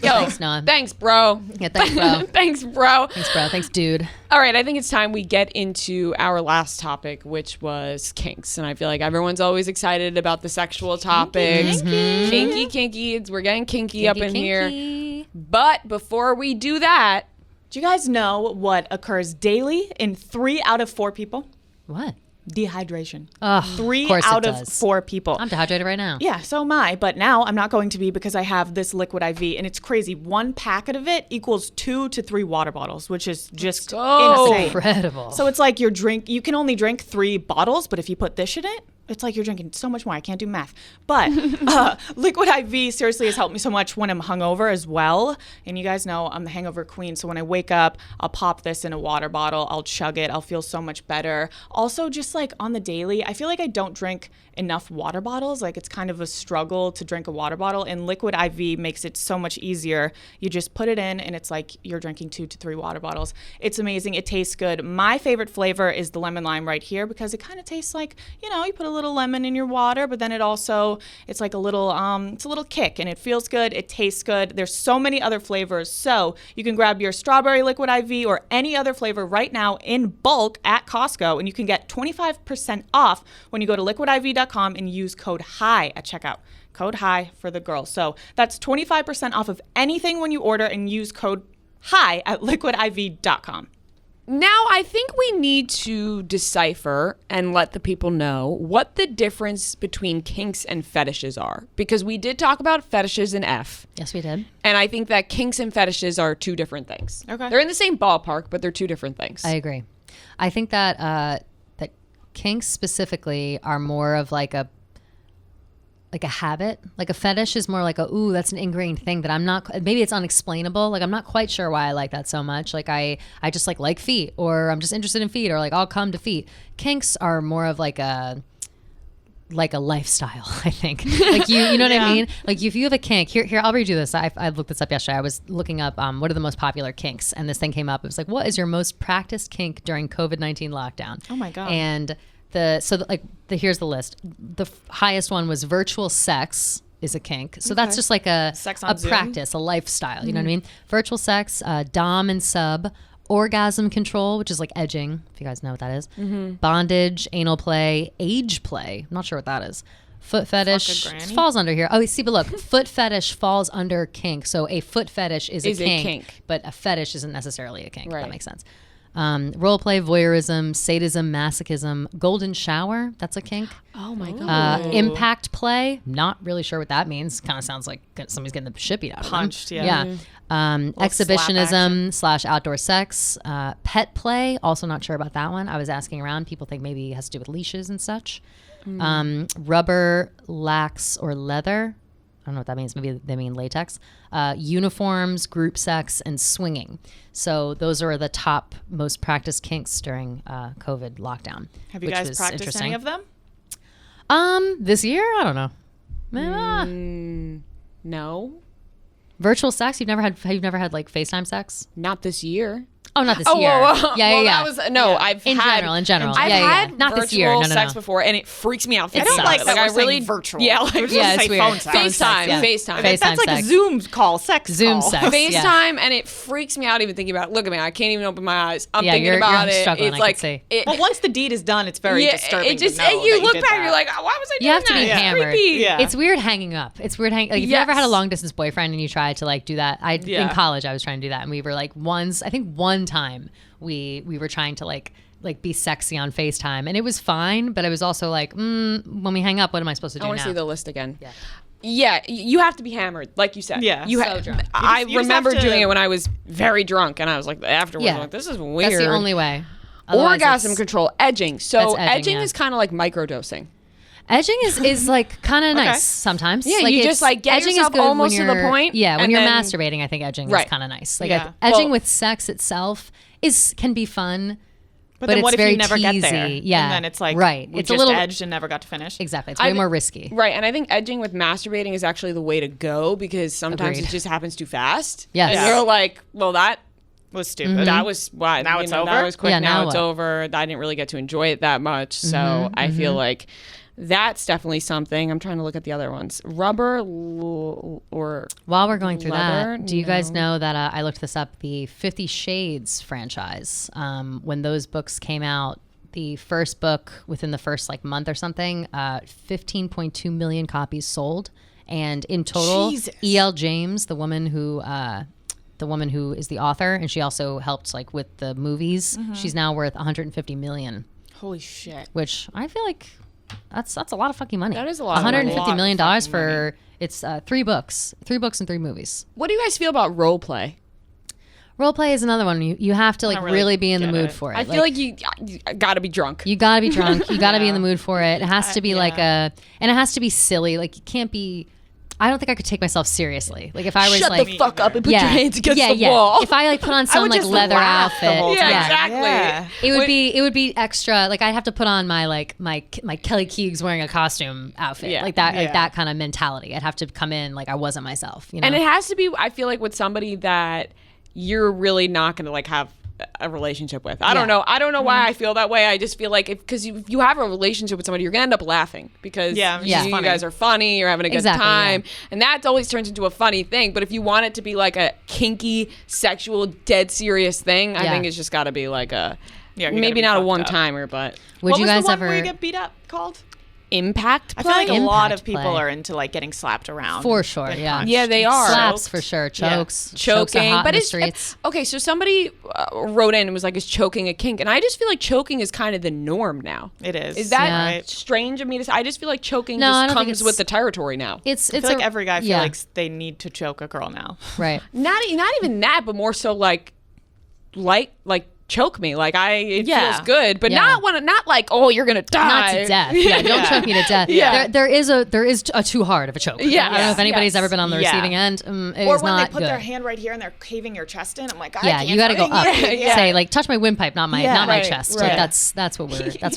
Thanks, Noah. Thanks, bro. Yeah, thanks, bro. Thanks, bro. Thanks, bro. Thanks, dude. All right, I think it's time we get into our last topic, which was kinks. And I feel like everyone's always excited about the sexual topics. Kinky. We're getting kinky up in here. But before we do that, Do you guys know what occurs daily in 3 out of 4 people? What? Dehydration. Oh, 3 of course out it of does. 4 people. I'm dehydrated right now. Yeah, so am I. But now I'm not going to be because I have this liquid IV, and it's crazy. 1 packet of it equals 2 to 3 water bottles, which is just insane. Incredible. So it's like you can only drink 3 bottles, but if you put this in it, it's like you're drinking so much more. I can't do math. But liquid IV seriously has helped me so much when I'm hungover as well. And you guys know I'm the hangover queen. So when I wake up, I'll pop this in a water bottle. I'll chug it. I'll feel so much better. Also, just like on the daily, I feel like I don't drink enough water bottles. Like it's kind of a struggle to drink a water bottle. And liquid IV makes it so much easier. You just put it in and it's like you're drinking 2 to 3 water bottles. It's amazing. It tastes good. My favorite flavor is the lemon lime right here because it kind of tastes like, you put a little lemon in your water, but then it's like a little it's a little kick and it feels good. It tastes good. There's so many other flavors. So you can grab your strawberry liquid IV or any other flavor right now in bulk at Costco, and you can get 25% off when you go to liquidiv.com and use code HIGH at checkout. Code HIGH for the girls. So that's 25% off of anything when you order and use code HIGH at liquidiv.com. now I think we need to decipher and let the people know what the difference between kinks and fetishes are. Because we did talk about fetishes in F. Yes, we did. And I think that kinks and fetishes are 2 different things. Okay. They're in the same ballpark, but they're 2 different things. I agree. I think that that kinks specifically are more of like a habit. Like a fetish is more like that's an ingrained thing that I'm not, maybe it's unexplainable. Like I'm not quite sure why I like that so much. Like I just like feet, or I'm just interested in feet, or like I'll come to feet. Kinks are more of like a lifestyle, I think. Like you know what I mean? Like if you have a kink, here I'll read you this. I looked this up yesterday. I was looking up what are the most popular kinks, and this thing came up. It was like, what is your most practiced kink during COVID-19 lockdown? Oh my God. And here's the list. The highest one was virtual sex is a kink. So that's just like a Sex on Zoom? practice, a lifestyle. You know what I mean? Virtual sex, dom and sub, orgasm control, which is like edging, if you guys know what that is. Bondage, anal play, age play. I'm not sure what that is. Foot fetish falls under here. Oh, see, but look, foot fetish falls under kink. So a foot fetish is a kink, but a fetish isn't necessarily a kink. Right. If that makes sense. Role play, voyeurism, sadism, masochism, golden shower. That's a kink. Oh my God. Impact play. Not really sure what that means. Kind of sounds like somebody's getting the shit beat out of them. Punched, yeah. Exhibitionism / outdoor sex. Pet play. Also not sure about that one. I was asking around. People think maybe it has to do with leashes and such. Rubber, lax, or leather. I don't know what that means. Maybe they mean latex. Uniforms, group sex, and swinging. So those are the top most practiced kinks during COVID lockdown. Have you guys practiced any of them? This year? I don't know. No. Virtual sex? Have you never had like FaceTime sex? Not this year. Oh, not this year. Whoa. Yeah. That was I've in had general. I've had not virtual this year. No. sex before, and it freaks me out. I don't like that I we're really saying virtual. Yeah, like it's weird. FaceTime. FaceTime. That's like sex. a Zoom call, sex Zoom call. sex. FaceTime, and it freaks me out even thinking about it. Look at me, I can't even open my eyes. I'm thinking you're about it. struggling, It's I like can see. But once the deed is done, it's very disturbing. It just to know you that look did back, that. you're like, why was I doing You have to that? be It's hammered. creepy. Yeah. It's weird hanging up. It's weird hanging. Like if you ever had a long distance boyfriend and you tried to like do that. In college I was trying to do that, and we were like one time we were trying to like be sexy on FaceTime, and it was fine, but it was also like when we hang up, what am I supposed to do now? I want to see the list again. Yeah, you have to be hammered, like you said. Yeah, you so drunk. I you just remember have to- doing it when I was very drunk, and I was like, afterwards, I'm like, this is weird. That's the only way. Otherwise, Orgasm control, edging. So That's edging, edging yeah. is kind of like microdosing. Edging is like kind of nice sometimes. Yeah, like you just like get edging yourself is good almost when to the you're- point, Yeah, when and you're then- masturbating, I think edging Right. is kind of nice. Like Yeah. edging Well- with sex itself can be fun. But then it's what if very you never get there? teasy. Yeah. And then it's like, right. we It's just a little edged and never got to finish. Exactly. It's way more risky. Right, and I think edging with masturbating is actually the way to go because sometimes Agreed. it just happens too fast. Yes. And you're like, well, that Was stupid. that was why Now it's That over? was quick. Yeah, now now it's what? over. I didn't really get to enjoy it that much, so I feel like That's definitely something. I'm trying to look at the other ones. Rubber or While we're going through leather? that, do you guys know that I looked this up? The 50 Shades franchise, when those books came out, the first book within the first like month or something, 15.2 million copies sold, and in total, Jesus. E.L. James, the woman who is the author, and she also helped like with the movies. She's now worth 150 million, Holy shit. which I feel like that's a lot of fucking money. That is a lot of money. 150 million A lot dollars of fucking for it's 3 books and 3 movies. What do you guys feel about role play? Role play is another one. You have to like don't really, really be in the get mood it. for it. I feel like you got to be drunk. you gotta be drunk. You gotta be in the mood for it. It has to be like yeah. and it has to be silly. Like you can't be. I don't think I could take myself seriously. Like if I was Shut like, the fuck up and put your hands against the yeah. wall. If I like put on some would like just leather laugh the outfit, whole yeah, time. exactly. Yeah. it would be extra. Like I'd have to put on my like my Kelly Keegs wearing a costume outfit, Yeah. like that, like Yeah. that kind of mentality. I'd have to come in like I wasn't myself, you know. And it has to be, I feel like, with somebody that you're really not going to like have a relationship with. I don't know. I don't know why I feel that way. I just feel like if you have a relationship with somebody, you're gonna end up laughing because Yeah, Yeah. you funny. guys are funny, you're having a good Exactly, time, yeah. and that always turns into a funny thing. But if you want it to be like a kinky, sexual, dead serious thing, I Yeah. think it's just got to be like a Yeah, you gotta maybe be not a fucked up. one timer, but Would What you was guys the one ever where you get beat up called? impact I play. feel like a lot Impact of people play. are into like getting slapped around. For sure, Getting yeah. punched, Yeah, they are. slaps choked. for sure, Yeah. chokes are choking, hot in but the it's streets. okay. So somebody wrote in and was like, "Is choking a kink?" And I just feel like choking is kind of the norm now. It is. Is that Yeah. right? strange of me to say? I just feel like choking No, I just don't think comes it's- with the territory now. It's I feel like every guy feels like they need to choke a girl now. right. Not even that, but more so like choke me. Like it Yeah. feels good, but Yeah. not like, oh, you're gonna die. Not to death. Yeah, don't choke me to death. Yeah. There is a too hard of a choke. Yeah. I don't know if anybody's Yes. ever been on the Yeah. receiving end. It Or is when not they put good. their hand right here and they're caving your chest in. I'm like, I Yeah, can't you got to go up. Yeah. Say like, touch my windpipe, not my Right, chest. right. Like that's what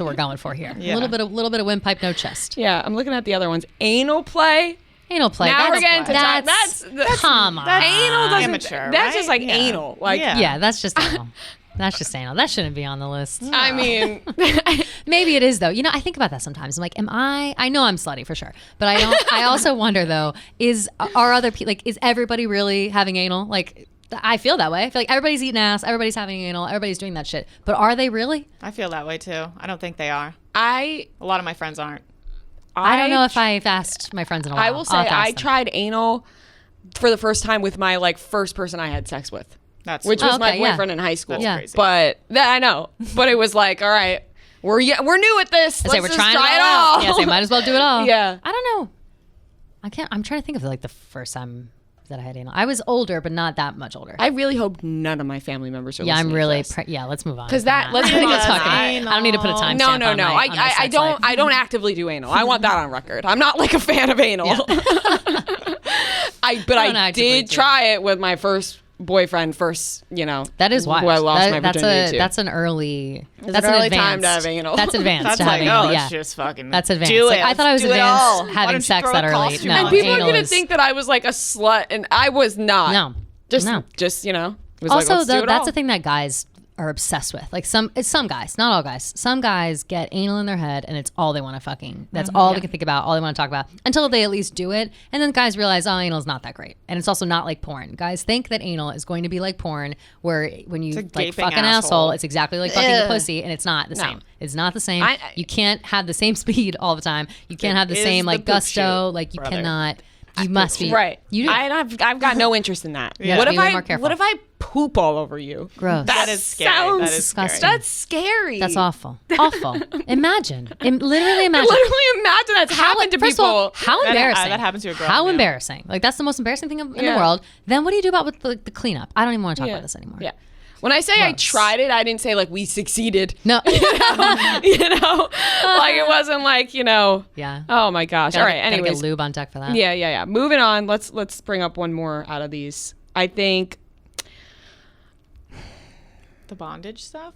we're going for here. Yeah. A little bit of windpipe, no chest. Yeah, I'm looking at the other ones. Anal play. Anal play. Now we're getting to that's come on. Anal doesn't. Amateur, That's just right? like Yeah. anal. Like Yeah. Yeah, that's just anal. That's just anal. That shouldn't be on the list. I mean, Maybe it is though. You know, I think about that sometimes. I'm like, I know I'm slutty for sure, but I don't. I also wonder though, are other people like, is everybody really having anal? Like, I feel that way. I feel like everybody's eating ass, everybody's having anal, everybody's doing that shit. But are they really? I feel that way too. I don't think they are. I A lot of my friends aren't. I don't know if I've asked my friends in a while. I will say I'll have to ask I them. tried anal for the first time with my like first person I had sex with, That's which was Oh, my okay, yeah. boyfriend in high school. That's Yeah. crazy. But I know. But it was like, all right, we're new at this. I say Let's we're just trying try it all out. Yeah, all. say might as well do it all. Yeah. I don't know. I'm trying to think of like the first time that I had anal. I was older, but not that much older. I really hope none of my family members are yeah, I'm listening to really. this. Yeah, let's move on. 'Cause that- let's I move on. don't need to put a time. No. I don't actively do anal. I want that on record. I'm not like a fan of anal. I don't I actively did do. try it with my first boyfriend. That is wild. Who I lost my virginity to. That's an early. It's That's an an early time to advanced. have anal. That's advanced That's to like, having oh, anal. Yeah, let's just fucking that's advanced. do Like, it. I thought I was Let's do it all. advanced Why having don't you sex throw that a early. costume No, on? And people are anal gonna is- think that I was like a slut, and I was not. No, just no. just it was Also, like, let's do it that's all. the thing that guys are obsessed with. Like some guys, not all guys. Some guys get anal in their head and it's all they want to fucking. That's all they can think about. All they want to talk about until they at least do it, and then guys realize, oh, anal is not that great, and it's also not like porn. Guys think that anal is going to be like porn, where when you a like gaping fuck an asshole, asshole. it's exactly like fucking a Ugh. pussy, and it's not the same. It's not the same. I- You can't have the same speed all the time. You can't have the is same the like poop gusto. shoot, Like you brother. cannot. You must be right. You do. I've got no interest in that. Yeah. What if Be a little more I careful. what if I poop all over you? Gross. That is scary. Sounds That is disgusting. scary. That's scary. That's awful. Awful. Imagine. Literally imagine. Literally imagine that's happened to First people. of all, how That- embarrassing. that happens to a girl, How yeah. embarrassing. Like, that's the most embarrassing thing in the Yeah. world. Then what do you do about with the cleanup? I don't even want to talk Yeah. about this anymore. Yeah. When I say I Gross. tried it, I didn't say like we succeeded. No. Like it wasn't like, Yeah. Oh my gosh. Gotta All right. get- gotta Anyways. get lube on deck for that. Yeah. Moving on. Let's bring up one more out of these. I think The bondage stuff?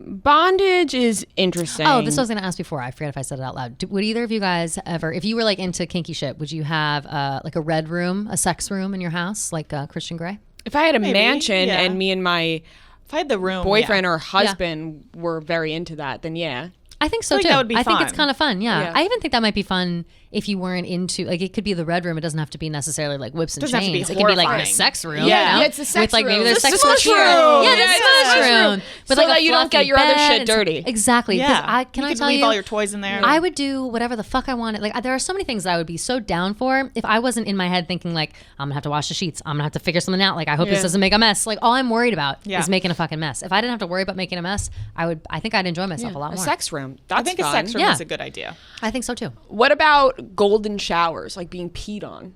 bondage is interesting. Oh, this I was going to ask before. I forget if I said it out loud. Would either of you guys ever, if you were like into kinky shit, would you have like a red room, a sex room in your house, like Christian Grey? If I had a Maybe, mansion yeah. and me and my If I had the room, boyfriend or husband were very into that, then yeah. I think so I think too. that would be I think it's fun. kind of fun. Yeah. Yeah. I even think that might be fun if you weren't into like it could be the red room. It doesn't have to be necessarily like whips and Doesn't have to be chains. It could be like in a horrifying. sex room. Yeah. you know? Yeah, it's a sex with like maybe room. there's The sex smush room. room. Yeah, Yeah, the it's smush a smush room. room. With So like that a you don't get fluffy your other bed shit and dirty. Exactly. Yeah. Can I you tell can leave you? all your toys in there. I would do whatever the fuck I wanted. Like there are so many things that I would be so down for if I wasn't in my head thinking like I'm gonna have to wash the sheets. I'm gonna have to figure something out. Like I hope this doesn't make a mess. Like all I'm worried about Yeah. is making a fucking mess. If I didn't have to worry about making a mess, I think I'd enjoy myself a lot A more. sex room. That's I think fun. a sex room Yeah. is a good idea. I think so too. What about golden showers, like being peed on?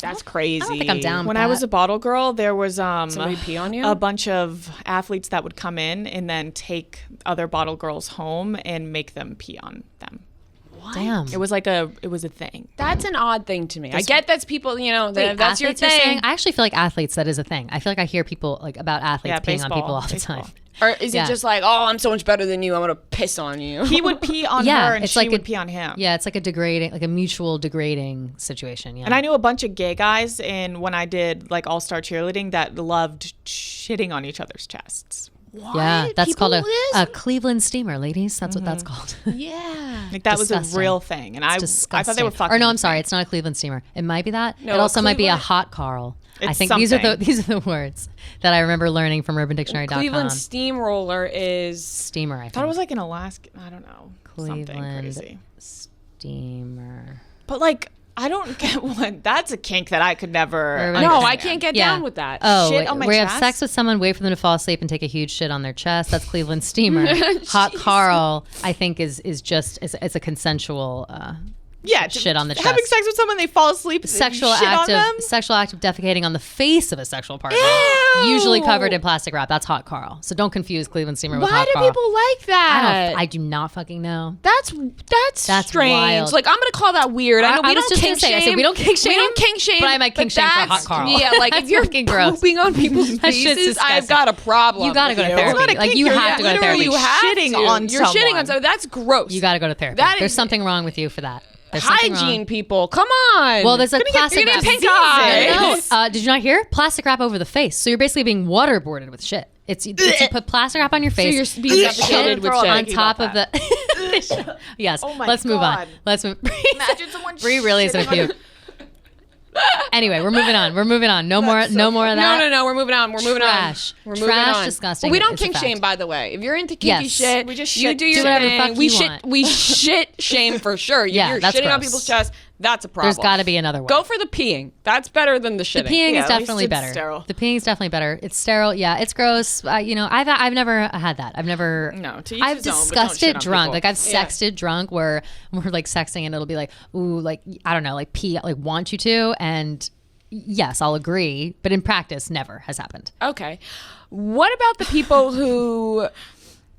That's crazy. I don't think I'm down When with I was that. a bottle girl, there was Somebody pee on you? a bunch of athletes that would come in and then take other bottle girls home and make them pee on them. Damn. It was a thing. That's an odd thing to me. I get that's people, Wait, that's your athletes you're thing. saying? I actually feel like athletes, that is a thing. I feel like I hear people like about athletes Yeah, peeing on baseball, people all the baseball. time. Or is Yeah. it just like, oh, I'm so much better than you, I'm gonna piss on you? He would pee on Yeah, her and it's she like would a- pee on him. Yeah, it's like a degrading, like a mutual degrading situation. Yeah. And I knew a bunch of gay guys when I did like all-star cheerleading that loved shitting on each other's chests. Yeah, that's People called do this? a Cleveland steamer, ladies. That's what that's called. Yeah. Like that was Disgusting. a real thing. And I Disgusting. thought they were fucking. Or no, I'm sorry, it's not a Cleveland steamer. It might be that. No, it also might be a Cleveland- hot Carl. I It's think something. these are the words that I remember learning from UrbanDictionary.com. Cleveland steamroller is steamer. I I thought it think. was like an Alaska. I don't know. Something Cleveland crazy. steamer. But like, I don't get one. That's a kink that I could never. Urban- no, understand. I can't get Yeah. down with that. Oh, Shit wait, on my where you have chest? sex with someone, wait for them to fall asleep and take a huge shit on their chest. That's Cleveland steamer. Hot Carl, I think, is just it's a consusual Yeah, shit on the Having chest. sex with someone, they fall asleep. sexual shit act on them. of sexual act of defecating on the face of a sexual partner, Ew! usually covered in plastic wrap. That's hot Carl. So don't confuse Cleveland steamer with Why hot do Carl. people like that? I do not fucking know. That's strange. wild. Like I'm gonna call that weird. I know I we was don't just kink gonna say, I shame. said we don't kink shame. We don't kink shame. But I might kink shame for that's- hot Carl. Yeah, like That's if you're fucking gross. pooping on people's That shit's faces, I've disgusting. got a problem. You gotta go to with therapy. not a Like kink, you you're have to go to literally therapy. You have shitting to. on You're shitting someone. on someone. That's gross. You got to go to therapy. That There's is- something wrong with you for that. There's something Hygiene, wrong. people. Come on. Well, there's a you're plastic gonna wrap. get pink eye. No, did you not hear? Plastic wrap over the face. So you're basically being waterboarded with shit. It's you put plastic wrap on your face. you're being shit suffocated with shit. on top of the. Yes. Oh my Let's move on. God. Let's move. Imagine someone Bree really is gonna shitting on puke. Anyway, we're moving on. We're moving on. No more of No, that. no. We're moving on. We're moving Trash. on. We're moving Trash, on. disgusting. Well, we don't It's a kink fact. shame, by the way. If you're into kinky Yes. shit, We just you shit- do your do whatever the thing. fuck we you shit. want. We shit shame for sure. Yeah, You're that's shitting on gross. people's chests. That's a problem. There's got to be another way. Go for the peeing. That's better than the The shitting. peeing Yeah, is at least definitely it's better. sterile. The peeing is definitely better. It's sterile. Yeah, it's gross. I've never had that. I've never. No, to each I've his own, but don't discussed shit it on drunk. people. Like I've sexted drunk where we're like sexting and it'll be like, ooh, like I don't know, like pee, like want you to, and yes, I'll agree, but in practice, never has happened. Okay. What about the people who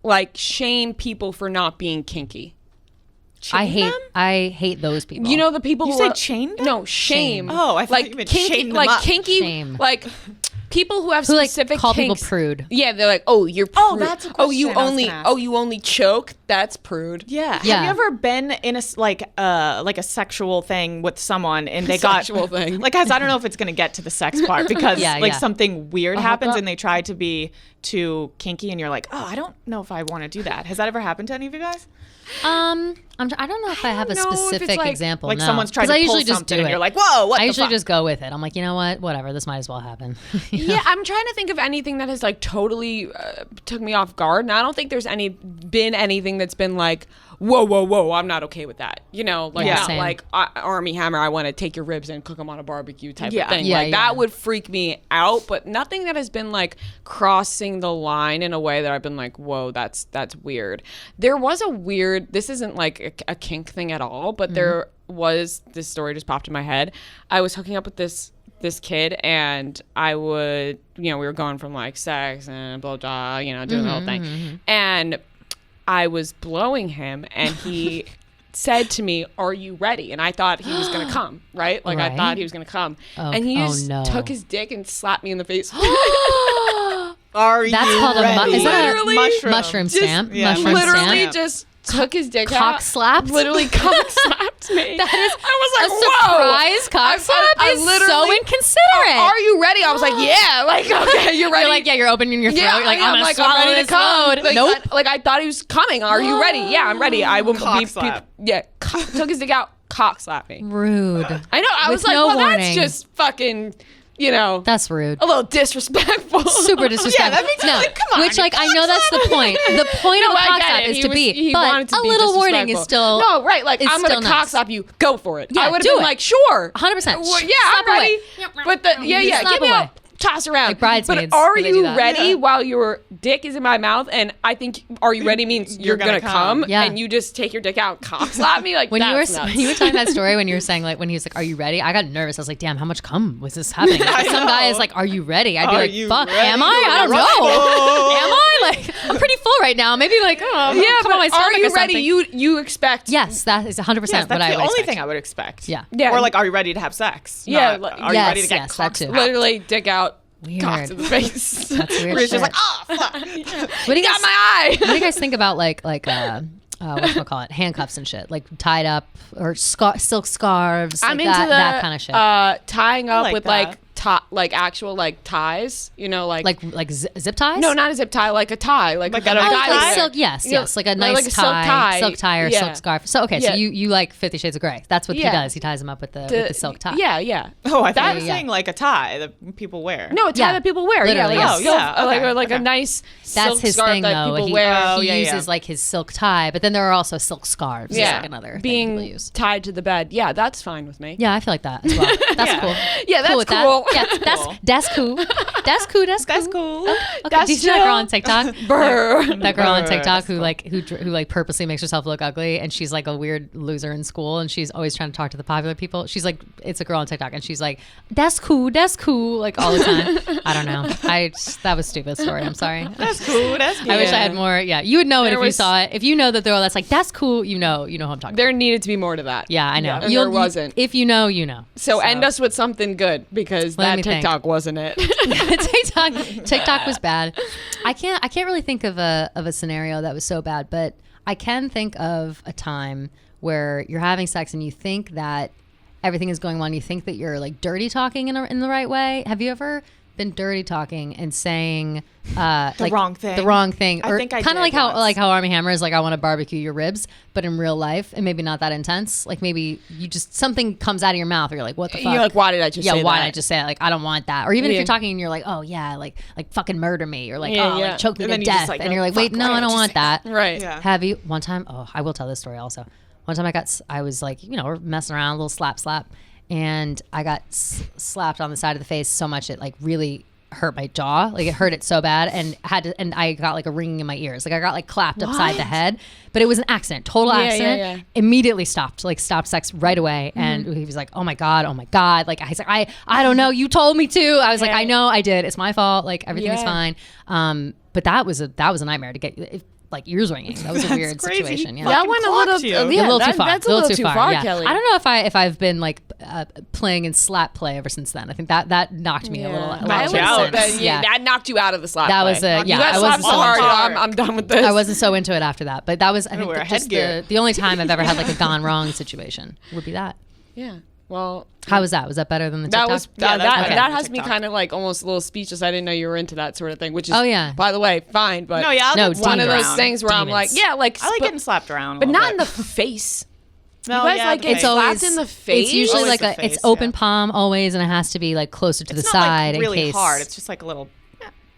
like shame people for not being kinky? I hate those people. You know the people You who say are, chain them? No, shame. Oh, I thought like you meant kinky, chain them like up. kinky, Shame. like people who have who like specific call people kinks. prude. Yeah, they're like, oh, you're prude. Oh, that's a you question I was only gonna ask. you only choke. That's prude. Yeah. Yeah. Have you ever been in like a sexual thing with someone and they got Sexual thing. Like, guys, I don't know if it's gonna get to the sex part because Yeah, like yeah. something weird happens up. and they try to be too kinky and you're like, oh, I don't know if I want to do that. Has that ever happened to any of you guys? I don't know if I have a don't know if it's specific like- example. Like no. someone's trying 'Cause to I pull usually just something do and it. you're like, whoa, what I the usually fuck? just go with it. I'm like, you know what? Whatever. This might as well happen. Yeah, I'm trying to think of anything that has like totally took me off guard, and I don't think there's been anything that's been like, whoa, I'm not okay with that. You know, like Yeah. not Same. like Army Hammer. I want to take your ribs and cook them on a barbecue type Yeah. of thing. Yeah, like yeah. that would freak me out, but nothing that has been like crossing the line in a way that I've been like, whoa, that's weird. There was a weird. This isn't like a kink thing at all, but there was this story just popped in my head. I was hooking up with this kid and I would, we were going from like sex and blah, blah, doing the whole thing. And I was blowing him and he said to me, are you ready? And I thought he was going to come, right? Like I Right. thought he was going to come. Oh, and he oh just no. took his dick and slapped me in the face. Are That's you called ready? is that Literally. a mushroom stamp? yeah, mushroom Literally stamp. just took his dick out. Cock slapped? Literally cock slapped me. That is I was like, a whoa. surprise cock slap I is so literally- inconsiderate. Are you ready? I was like, yeah. Like, okay, you're ready. You're like, yeah, you're opening your throat. Yeah, You're like, I'm gonna like, swallow I'm ready this to come. load. Like, Nope. I thought he was coming. Are you ready? Yeah, I'm ready. I will Cock be. slap. Took his dick out. Cock slapped me. Rude. I know. I With was like, no well, warning. that's just fucking. That's rude. A little disrespectful. Super disrespectful. Yeah, that makes no, like, come on. which like I know that's the point. The point No, of a I cock get slap it. is He to was- be, he but wanted to a be little warning is disrespectful. still No, right? Like is I'm gonna still cock nice. slap you. Go for it. Yeah, I would have do been it. like, sure, 100%. Well, yeah, Slap I'm ready. away. But yeah, Slap get me away. out. Toss around. Like bridesmaids, But are when they do you that. ready while your dick is in my mouth? And I think are you ready means you're gonna come. Yeah. And you just take your dick out and cock slap me like when you that's were nuts. when you were telling that story when you were saying like when he was like, "Are you ready?" I got nervous. I was like, "Damn, how much cum was this happening?" Like, some guy is like, "Are you ready?" I'd be Are like, you "Fuck, ready am I? to I don't know. Am I? Like, I'm pretty full right now. Maybe like, oh, yeah, come but on my stomach are you or ready? something." You expect? Yes, that is 100% Yes, what that's I the would only expect. thing I would expect. Yeah. Yeah. Or like, are you ready to have sex? Yeah, Not, like- are you Yes, ready to get yes, that cocked too. out? Literally dick out. Weird. Cock to the face. That's weird Where it's just shit. like, oh, fuck. What do you You got guys- my eye. What do you guys think about whatchamacallit, handcuffs and shit, like tied up or silk scarves, I'm like into that kind of shit, tying up like with that. like actual like ties. You know, like zip ties. no, not a zip tie, like a tie, like Like that a a neck guy tie? wears. silk, yes, You know, yes, like a like nice a silk silk tie or Yeah. silk scarf. So okay, Yeah. so you like 50 Shades of Grey. That's what he Yeah. does. He ties them up with the silk tie. Yeah, yeah. Oh, I thought you were Yeah. saying like a tie that people wear. No, a tie Yeah. that people wear. Literally, yeah, like yes. a silk, Oh, yeah, like okay, a nice That's silk his scarf thing, that though. people He, wear. Oh, he yeah, uses yeah. like his silk tie, but then there are also silk scarves. Yeah, Yeah, like another thing people being use. tied to the bed. Yeah, that's fine with me. Yeah, I feel like that as well. That's Yeah. cool. Yeah, that's cool with cool. That. Yeah, that's cool. That's cool. That's cool. That's cool. Okay. That's Do you see that girl chill. on TikTok? Brr. That girl on Brr, TikTok that's who like who like purposely makes herself look ugly, and she's like a weird loser in school, and she's always trying to talk to the popular people. She's like, it's a girl on TikTok, and she's like, that's cool, like all the time. I don't know. That was a stupid story. I'm sorry. That's cool. That's I wish I had more. Yeah, you would know it There if you was- saw it. If you know that girl that's like, that's cool, you know who I'm talking about. There needed to be more to that. Yeah, I know. Yeah, and there wasn't. If you know, you know. So end us with something good because Let that me think. TikTok wasn't it. TikTok was bad. I can't really think of a scenario that was so bad, but I can think of a time where you're having sex and you think that everything is going well and you think that you're like dirty talking in the right way. Have you ever been dirty talking and saying the wrong thing? The wrong thing. I Or think I kind did of once. how Army Hammer is like, I want to barbecue your ribs, but in real life and maybe not that intense. Like maybe you just something comes out of your mouth or you're like, what the fuck? You're like, why did I just say why that? did I just say that? Like, I don't want that. Or even if Yeah. you're talking and you're like, oh yeah, like fucking murder me, or like, Yeah, oh, yeah. like choke me And to then you just, death, like, and go, you're like, wait, fuck, no, why I did don't you want say that. Right. Yeah. Have you one time? Oh, I will tell this story also. One time I was like, we're messing around, a little slap, and I got slapped on the side of the face so much it like really hurt my jaw. Like it hurt it so bad, and I got like a ringing in my ears. Like I got like clapped upside the head, but it was an accident, total accident. yeah. Immediately stopped sex right away, and he was like, oh my god. Like I was like, I don't know, you told me to. I was like, Yeah. I know I did. It's my fault. Like everything's Yeah. fine. But that was a nightmare to get like ears ringing. That was a weird crazy. situation. Yeah. Fucking That went a clocked little, you. yeah, a little too far. That's a little too far, yeah. Kelly. I don't know if I've been like playing in slap play ever since then. I think that knocked me a little I Knocked would you say out. that, Yeah. that knocked you out of the slap. That play. was a- You yeah, got I slapped wasn't so so hard. into it. I'm done with this. I wasn't so into it after that. But that was I think wear a just headgear. the only time I've ever had like a gone wrong situation would be that. Yeah. Well, How was that? Was that better than the TikTok? that was Yeah, that that's better that than has me TikTok. kind of like almost a little speechless. I didn't know you were into that sort of thing, which is Oh, yeah. by the way, fine, but No, yeah, I'll No, get one slapped of those around. things where I'm like, Demons. yeah, like I like but, getting slapped around, a but little not in bit. the face. No, You guys yeah, like the it face. slapped in the face? It's usually Always like the it's face, open yeah. palm always, and it has to be like closer to It's the not side like really in case. hard. It's just like a little.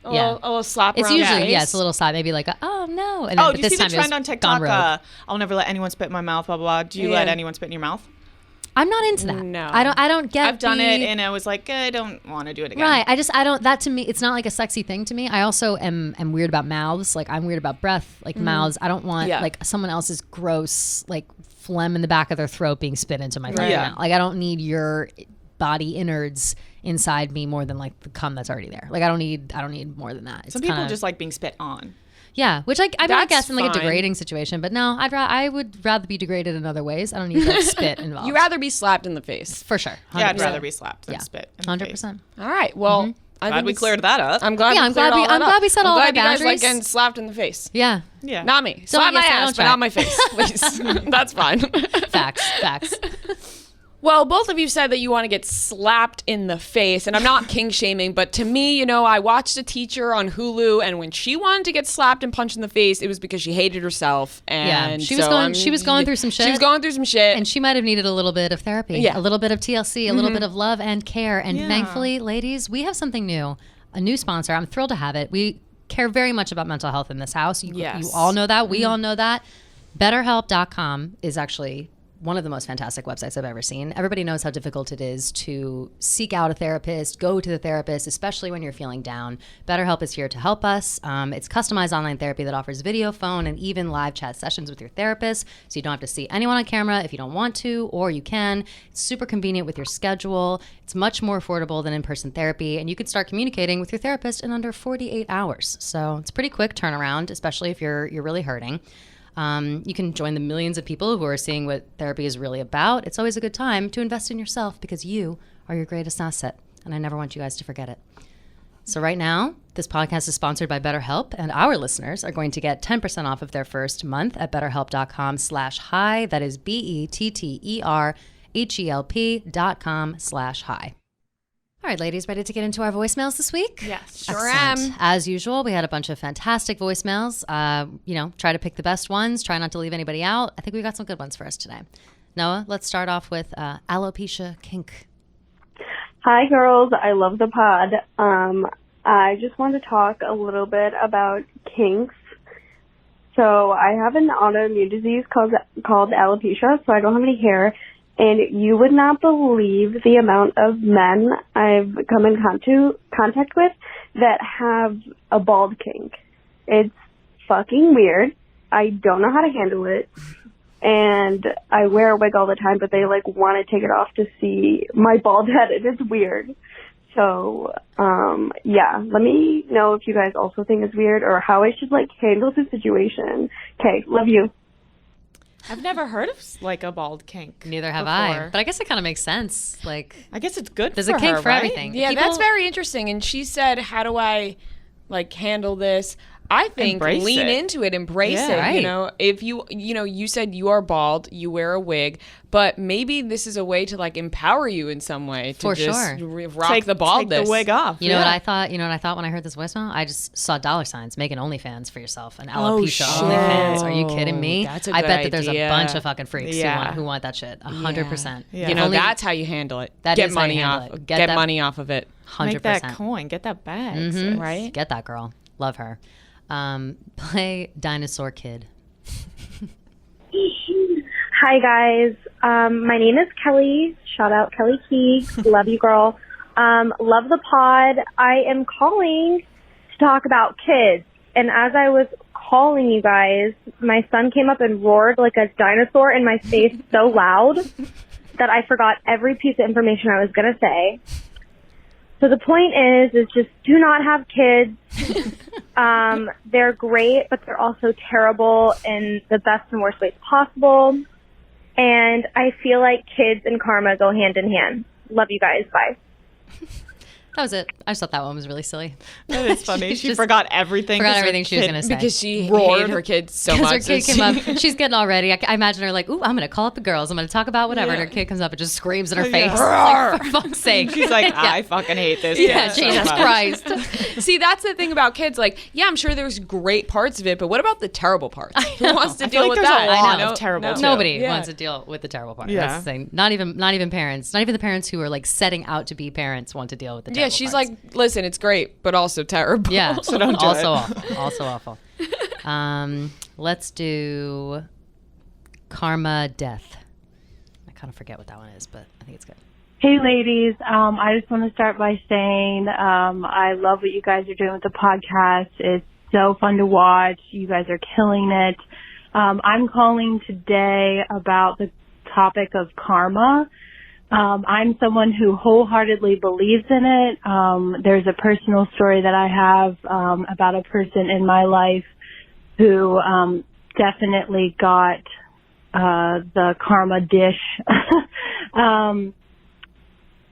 A Yeah. little slap It's around usually the face. it's a little side, maybe like oh no. And then, Oh, but do you this see the time it trend was on gone TikTok? rogue. I'll never let anyone spit in my mouth. Blah blah blah. Do you Yeah. let anyone spit in your mouth? I'm not into that. No. I don't get. I've done the- it, and I was like, I don't want to do it again. Right. I don't. That to me, it's not like a sexy thing to me. I also am weird about mouths. Like I'm weird about breath. Like mouths. I don't want Yeah. like someone else's gross like phlegm in the back of their throat being spit into my fucking Yeah. mouth. Like I don't need your body innards inside me more than like the cum that's already there. Like I don't need more than that. It's Some people kinda- just like being spit on. yeah, which like I mean, I That's guess in like a fine. degrading situation, but no, I would rather be degraded in other ways. I don't need like spit involved. You rather be slapped in the face. for sure. Yeah, I'd 100%. rather be slapped than Yeah. spit. in the 100%. face. All right. Well, Glad we cleared that up. I'm glad. Yeah, we I'm cleared glad we- all that I'm up. glad we set all of our glad you guys like boundaries. getting slapped in the face. Yeah. Yeah. Not me. Don't Slap my yes, ass, don't but try. not my face, please. That's fine. Facts. Well, both of you said that you want to get slapped in the face, and I'm not kink shaming, but to me, I watched a teacher on Hulu, and when she wanted to get slapped and punched in the face, it was because she hated herself. And she was going through some shit. She was going through some shit. And she might have needed a little bit of therapy, Yeah. a little bit of TLC, a little bit of love and care. And thankfully, ladies, we have something new, a new sponsor. I'm thrilled to have it. We care very much about mental health in this house. You all know that. We all know that. BetterHelp.com is actually one of the most fantastic websites I've ever seen. Everybody knows how difficult it is to seek out a therapist, go to the therapist, especially when you're feeling down. BetterHelp is here to help us. It's customized online therapy that offers video, phone, and even live chat sessions with your therapist, so you don't have to see anyone on camera if you don't want to, or you can. It's super convenient with your schedule. It's much more affordable than in-person therapy, and you can start communicating with your therapist in under 48 hours. So it's pretty quick turnaround, especially if you're really hurting. You can join the millions of people who are seeing what therapy is really about. It's always a good time to invest in yourself because you are your greatest asset, and I never want you guys to forget it. So right now, this podcast is sponsored by BetterHelp, and our listeners are going to get 10% off of their first month at betterhelp.com/hi. That is BetterHelp.com/hi. All right, ladies, ready to get into our voicemails this week? Yes. Sure Excellent. am. As usual, we had a bunch of fantastic voicemails. Try to pick the best ones. Try not to leave anybody out. I think we got some good ones for us today. Noah, let's start off with alopecia kink. Hi, girls. I love the pod. I just want to talk a little bit about kinks. So I have an autoimmune disease called alopecia, so I don't have any hair. And you would not believe the amount of men I've come in contact with that have a bald kink. It's fucking weird. I don't know how to handle it. And I wear a wig all the time, but they want to take it off to see my bald head. It is weird. So, let me know if you guys also think it's weird or how I should handle the situation. Okay, love you. I've never heard of a bald kink. Neither have before. I. But I guess it kind of makes sense. I guess it's good There's for a kink her, for right? everything. Yeah, People- that's very interesting. And she said, how do I handle this? I think Embrace lean it. into it, embrace Yeah. it. Right. If you said you are bald, you wear a wig, but maybe this is a way to empower you in some way to For just sure. rock the baldness. Take the wig off. You know what I thought? You know what I thought when I heard this voicemail? I just saw dollar signs. Make an OnlyFans for yourself. An alopecia shit. OnlyFans. Are you kidding me? That's a I good bet that there's a idea. bunch of fucking freaks Yeah. who want that shit. 100%. Yeah. You know, Only- that's how you handle it. That Get is how you money handle off. it. Get that- money off of it. 100%. Make that coin. Get that bag. Mhm. Right? Get that girl. Love her. Play Dinosaur Kid. Hi, guys. My name is Kelly. Shout out Kelly Key. Love you, girl. Love the pod. I am calling to talk about kids. And as I was calling you guys, my son came up and roared like a dinosaur in my face so loud that I forgot every piece of information I was going to say. So the point is just do not have kids. They're great, but they're also terrible in the best and worst ways possible. And I feel like kids and karma go hand in hand. Love you guys. Bye. That was it. I just thought that one was really silly. That is funny. She just forgot everything. Forgot 'cause her everything she was kid- going to say. Because she Roared. hated her kids so Because much. her kid that came she- up, she's getting all ready. I imagine her like, ooh, I'm going to call up the girls. I'm going to talk about whatever. And her kid comes up and just screams in her face. It's like, for fuck's sake. She's like, Yeah. I fucking hate this. Yeah, kid so Jesus much. Christ. See, that's the thing about kids. I'm sure there's great parts of it, but what about the terrible parts? Who wants to I feel deal like with there's that? a lot I know. of terrible too. Nobody Yeah. wants to deal with the terrible part. Yeah. That's the thing. Not even parents. Not even the parents who are setting out to be parents want to deal with the terrible Yeah, she's parts. listen, it's great, but also terrible. Yeah, So don't do also it. awful. Also awful. Let's do Karma Death. I kind of forget what that one is, but I think it's good. Hey, ladies. I just want to start by saying I love what you guys are doing with the podcast. It's so fun to watch. You guys are killing it. I'm calling today about the topic of karma. I'm someone who wholeheartedly believes in it. There's a personal story that I have about a person in my life who definitely got the karma dish.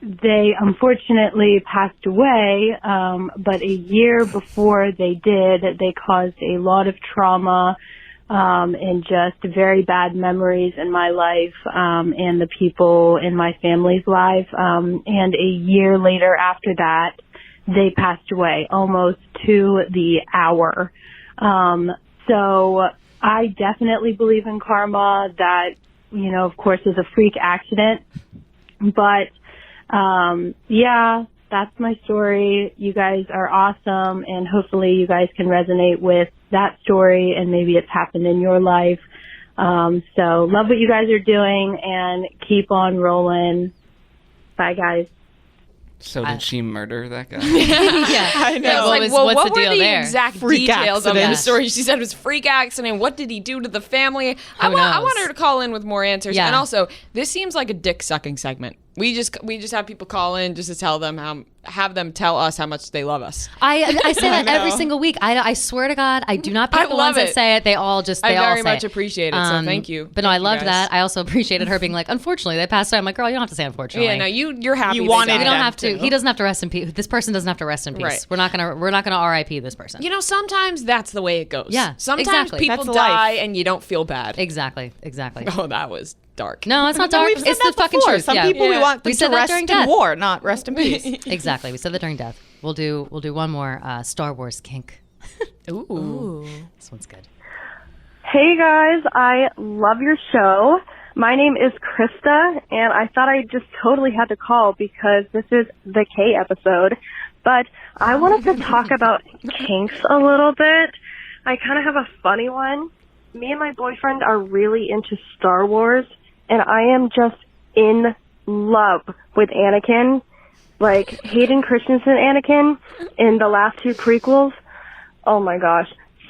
they unfortunately passed away, but a year before they did, they caused a lot of trauma and just very bad memories in my life and the people in my family's life. And a year later after that, they passed away almost to the hour. So I definitely believe in karma. That, you know, of course, is a freak accident. But, yeah, that's my story. You guys are awesome, and hopefully you guys can resonate with that story, and maybe it's happened in your life. So love what you guys are doing, and keep on rolling. Bye, guys. So did she murder that guy? Yeah, I know. It's like, what's the what were deal the there? exact Freak details of the accident. story? She said it was freak accident. What did he do to the family? I knows? want her to call in with more answers. Yeah. And also, this seems like a dick sucking segment. We just have people call in just to tell them have them tell us how much they love us. I say that every single week. I swear to God, I do not pick I the love ones that it. say it. They all just I they all very say much it. appreciate it. So thank you. But no, Thank I you loved guys. that. I also appreciated her being like, unfortunately, they passed away. I'm like, girl, you don't have to say unfortunately. Yeah, no, you're happy. You they wanted died. You don't them have to. to. He doesn't have to rest in peace. This person doesn't have to rest in peace. Right. We're not gonna RIP this person. You know, sometimes that's the way it goes. Yeah, Sometimes exactly. people That's die life. and you don't feel bad. Exactly. Oh, that was dark. No, it's not No, dark. we've said It's the that fucking before. truth. Some yeah. people we Yeah. want them We to said that rest during in death. war, not rest in peace. Exactly. We said that during death. We'll do one more Star Wars kink. Ooh. This one's good. Hey guys, I love your show. My name is Krista, and I thought I just totally had to call because this is the K episode. But I wanted to talk about kinks a little bit. I kind of have a funny one. Me and my boyfriend are really into Star Wars, and I am just in love with Anakin. Like, Hayden Christensen Anakin in the last two prequels. Oh my gosh,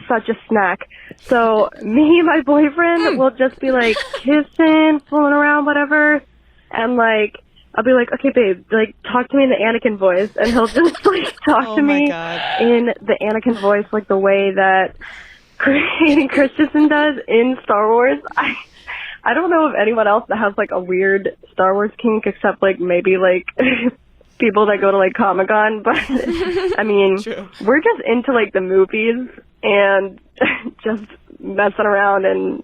such a snack. So me and my boyfriend will just be like kissing, fooling around, whatever. And like, I'll be like, okay babe, like talk to me in the Anakin voice. And he'll just like talk Oh to my me God. in the Anakin voice, like the way that Hayden Christensen does in Star Wars. I don't know of anyone else that has like a weird Star Wars kink except like maybe like people that go to like Comic-Con, but I mean, True. we're just into like the movies and just messing around and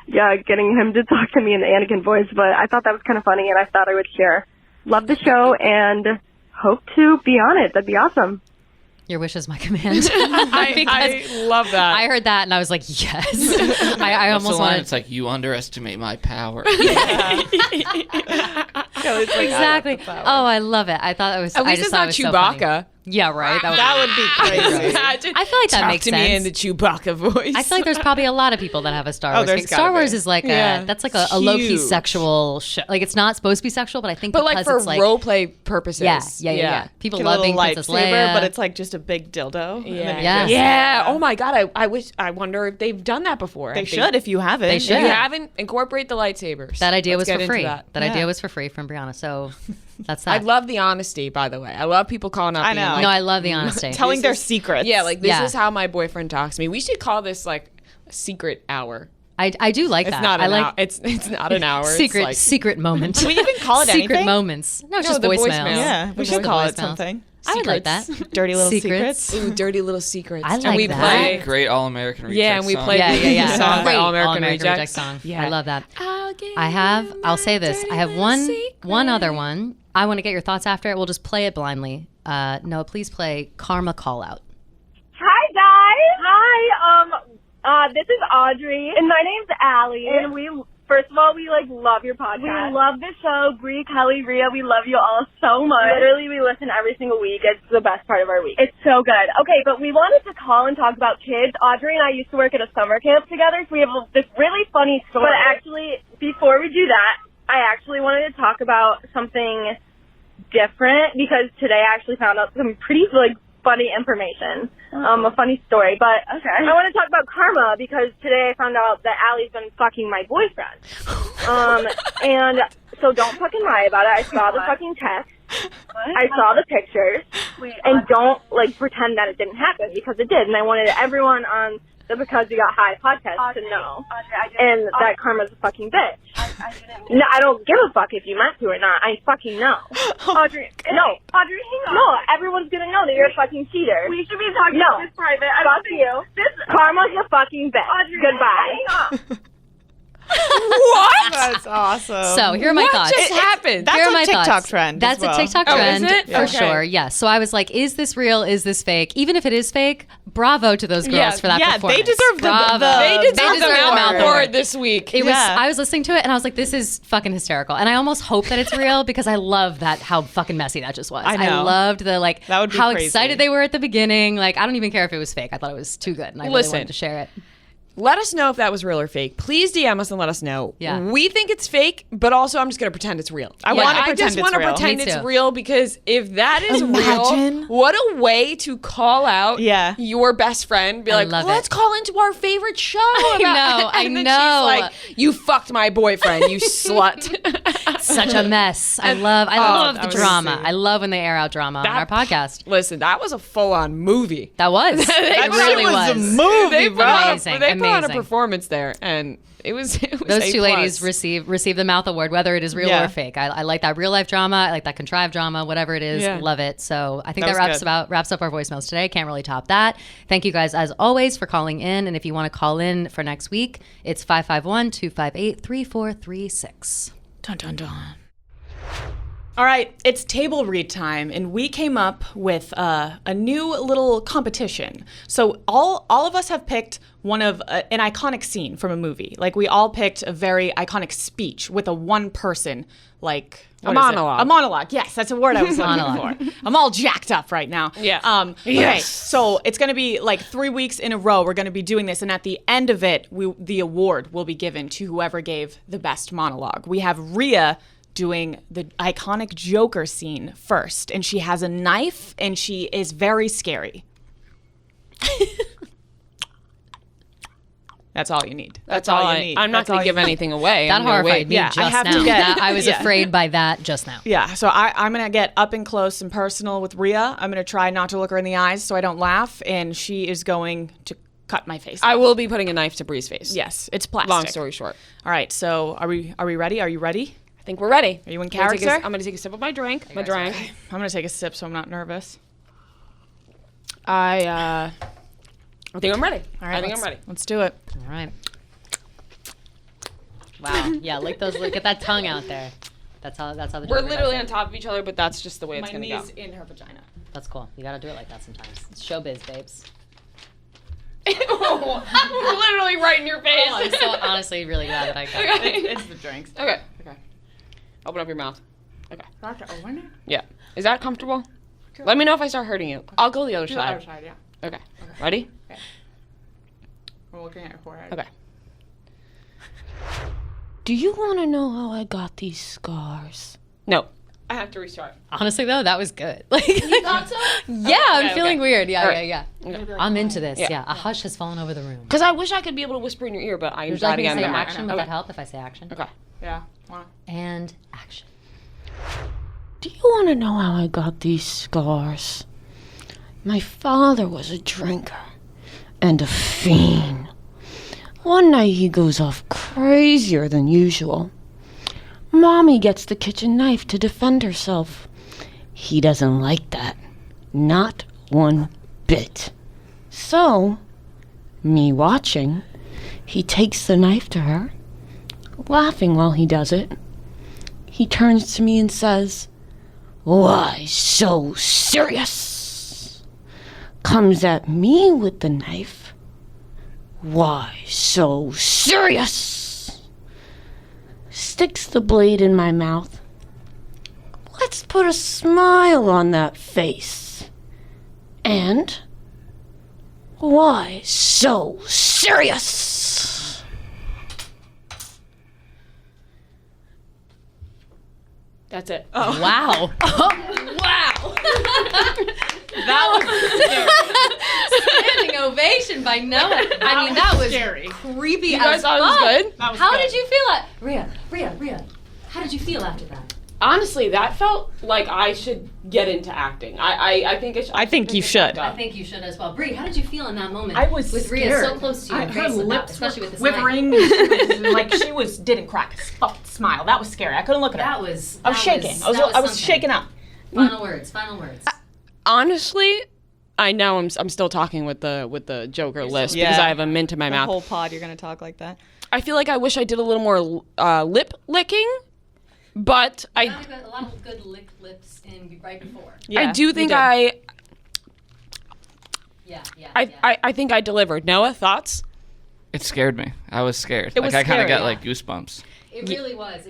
yeah, getting him to talk to me in the Anakin voice. But I thought that was kind of funny and I thought I would share. Love the show and hope to be on it. That'd be awesome. Your wish is my command. I love that. I heard that and I was like, yes. I What's the almost line? wanted. It's like, you underestimate my power. Exactly. Oh, I love it. I thought it was. At I least just it's thought not it was so funny. Chewbacca. Yeah, right. That would be crazy. Imagine. I feel like that Talk makes to me in sense. the Chewbacca voice. I feel like there's probably a lot of people that have a Star Wars. there's kink. gotta Star Wars be. is like Yeah. that's like a low key Huge. sexual show. Like it's not supposed to be sexual, but I think but like because for it's like role play purposes. yeah. People Get a love little being Princess lightsaber, Leia, but it's like just a big dildo. and then Yeah. you Yeah. just- Yeah. Oh my god. I wonder if they've done that before. They If should if you haven't. They If should. you Yeah. haven't, incorporate the lightsabers. that idea Let's was get for free. into That Yeah. idea was for free from Brianna. So that's that. I love the honesty, by the way. I love people calling up. I being know. like, no, I love the honesty. Telling their is- secrets. yeah, like this Yeah. is how my boyfriend talks to me. We should call this like a secret hour. I do like It's that. not I an like hour. It's not an hour. secret It's like, secret moment. we even call it secret anything? moments. No, it's No, just the voicemails. voicemail. Yeah, we Just should the call it voicemails. something. I would like that. Dirty little Secrets. secrets. Ooh, dirty little secrets. I and like we that. play. Great All-American Rejects Yeah, and we song. played Yeah. the song by Great All American All-American Rejects. Rejects song. Yeah. I love that. I'll give I'll say this. I have one other one. I want to get your thoughts after it. We'll just play it blindly. Noah, please play Karma Call Out. Hi guys. Hi. This is Audrey, and my name's Allie. And first of all, we love your podcast. We love the show. Bree, Kelly, Rhea, we love you all so much. Literally, we listen every single week. It's the best part of our week. It's so good. Okay, but we wanted to call and talk about kids. Audrey and I used to work at a summer camp together, so we have this really funny story. But actually, before we do that, I actually wanted to talk about something different because today I actually found out some pretty funny information, a funny story. But I want to talk about karma because today I found out that Allie's been fucking my boyfriend. And so don't fucking lie about it. I saw the fucking text. I saw the pictures, and don't like pretend that it didn't happen because it did. And I wanted everyone on the Because We Got High podcast to know, and that Karma's a fucking bitch. No, I don't give a fuck if you meant to or not. I fucking know. Audrey, hang on. No, everyone's gonna know that you're a fucking cheater. We should be talking about this private. Fuck you. Karma's a fucking bitch. Audrey, goodbye. What? That's awesome. So here are my thoughts. What just happened? That's Here are a my TikTok thoughts. trend. That's as well. a TikTok Oh, trend is it? for Okay. sure. Yes. So I was like, is this real? Is this fake? Even if it is fake, bravo to those girls Yeah, for that yeah, performance. they deserve the- Bravo. They They deserve deserve the the mouth award. award this week. It was. Yeah. I was listening to it and I was like, "This is fucking hysterical." And I almost hope that it's real because I love that how fucking messy that just was. I know. loved the like That would be how crazy. excited they were at the beginning. Like I don't even care if it was fake. I thought it was too good, and I really Listen. wanted to share it. Let us know if that was real or fake. Please DM us and let us know. Yeah. We think it's fake, but also I'm just going to pretend it's real. I wanna I pretend just it's want to real. pretend Me it's too. real because if that is Imagine. real, what a way to call out Yeah. your best friend. Be I like, love let's it. call into our favorite show. know, I and then know. She's like, you fucked my boyfriend, you slut. Such a mess. I love that the was drama. crazy. I love when they air out drama on our podcast. Listen, that was a full-on movie. That was. That it really shit was a was. movie, They bro. put on Amazing, they put on a amazing. performance there, and it was Those A+. two ladies receive the mouth award, whether it is real Yeah. or fake. I like that real life drama. I like that contrived drama, whatever it is. Yeah. Love it. So I think That that was wraps up our voicemails today. Can't really top that. Thank you guys as always for calling in. And if you want to call in for next week, it's 551-258-3436. Dun dun dun. All right, it's table read time, and we came up with a new little competition. So all of us have picked one of an iconic scene from a movie. Like we all picked a very iconic speech with a one person, like what is it? monologue. A monologue. Yes, that's a word I was looking for. I'm all jacked up right now. Yeah. Okay, so it's going to be like 3 weeks in a row. We're going to be doing this, and at the end of it, the award will be given to whoever gave the best monologue. We have Rhea doing the iconic Joker scene first, and she has a knife, and she is very scary. That's all you need. That's all you need. I'm not That's going all to give you need. anything away. That I'm gonna horrified wait. me Yeah, I just have to now. get- I was yeah. afraid by that just now. Yeah, so I'm going to get up and close and personal with Rhea. I'm going to try not to look her in the eyes so I don't laugh, and she is going to cut my face. I will be putting a knife to Bree's face. Yes, it's plastic. Long story short. All right, so are we ready? Are you ready? I think we're ready. Are you in I'm gonna take a- character? I'm going to take a sip of my drink. My drink. I'm going to take a sip so I'm not nervous. I think I'm ready. All right, I think I'm ready. Let's do it. All right. Wow. Yeah, look at that tongue out there. That's how the We're Joker does literally it. on top of each other, but that's just the way it's My going to go. knee's in her vagina. That's cool. You got to do it like that sometimes. It's showbiz, babes. Literally right in your face. Oh, I'm so honestly really glad that I got it. Okay. It's the drinks. Okay. Okay. Open up your mouth. Okay. Doctor Owen? Yeah. Is that comfortable? Let me know if I start hurting you. I'll go the other Do the other side. side, yeah. Okay. Ready? We're looking at your forehead. Okay. Do you want to know how I got these scars? No. I have to restart. Honestly, though, that was good. Like, You thought so? yeah, I'm okay, feeling okay. weird. Yeah, All right. yeah. I'm into this. Yeah. Yeah. A hush has fallen over the room. Because I wish I could be able to whisper in your ear, but I'm Would you like me to again say the mic. action? Would Okay. that help if I say action? Okay. Yeah. Wanna- And action. Do you want to know how I got these scars? My father was a drinker and a fiend. One night he goes off crazier than usual. Mommy gets the kitchen knife to defend herself. He doesn't like that. Not one bit. So, me watching, he takes the knife to her, laughing while he does it. He turns to me and says, "Why so serious?" Comes at me with the knife. "Why so serious?" Sticks the blade in my mouth. Let's put a smile on that face. And why so serious? That's it. Oh. Wow. Wow. Standing ovation by Noah. I mean, that was scary. creepy You guys as thought it was fuck. good? That was How good. did you feel? Rhea, how did you feel after that? Honestly, that felt like I should get into acting. I think I should. I think you should. I think you should as well. Bree, how did you feel in that moment? I was with scared. Rhea so close to you, Her lips especially were with this quivering. She didn't crack a fucking smile. That was scary. I couldn't look at her. I was shaking. I was shaking up. Final words. Honestly, I know I'm still talking with the Joker list because I have a mint in my mouth. The whole pod, you're gonna talk like that. I feel like I wish I did a little more lip licking, but A lot of good lips in right before. Yeah, I do think Yeah. I think I delivered. Noah, thoughts? It scared me. I was scared. It was I kind of scary. got like goosebumps. It really was.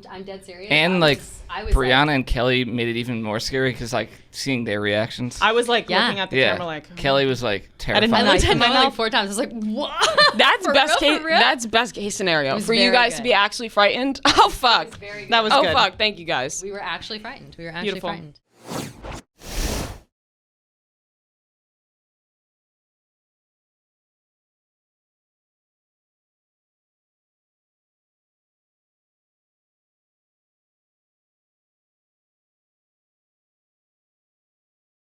I'm dead serious. And I was Brianna and Kelly made it even more scary because like seeing their reactions. I was like Yeah. looking at the yeah. camera like. Kelly was like terrified. I looked at my Noah mouth. like 4 times. I was like, what? That's For best real, case. for real? That's best case scenario was for you very guys to good. be actually frightened. Oh fuck! Very good. That was Oh good. fuck! Thank you guys. We were actually frightened. Beautiful. Frightened.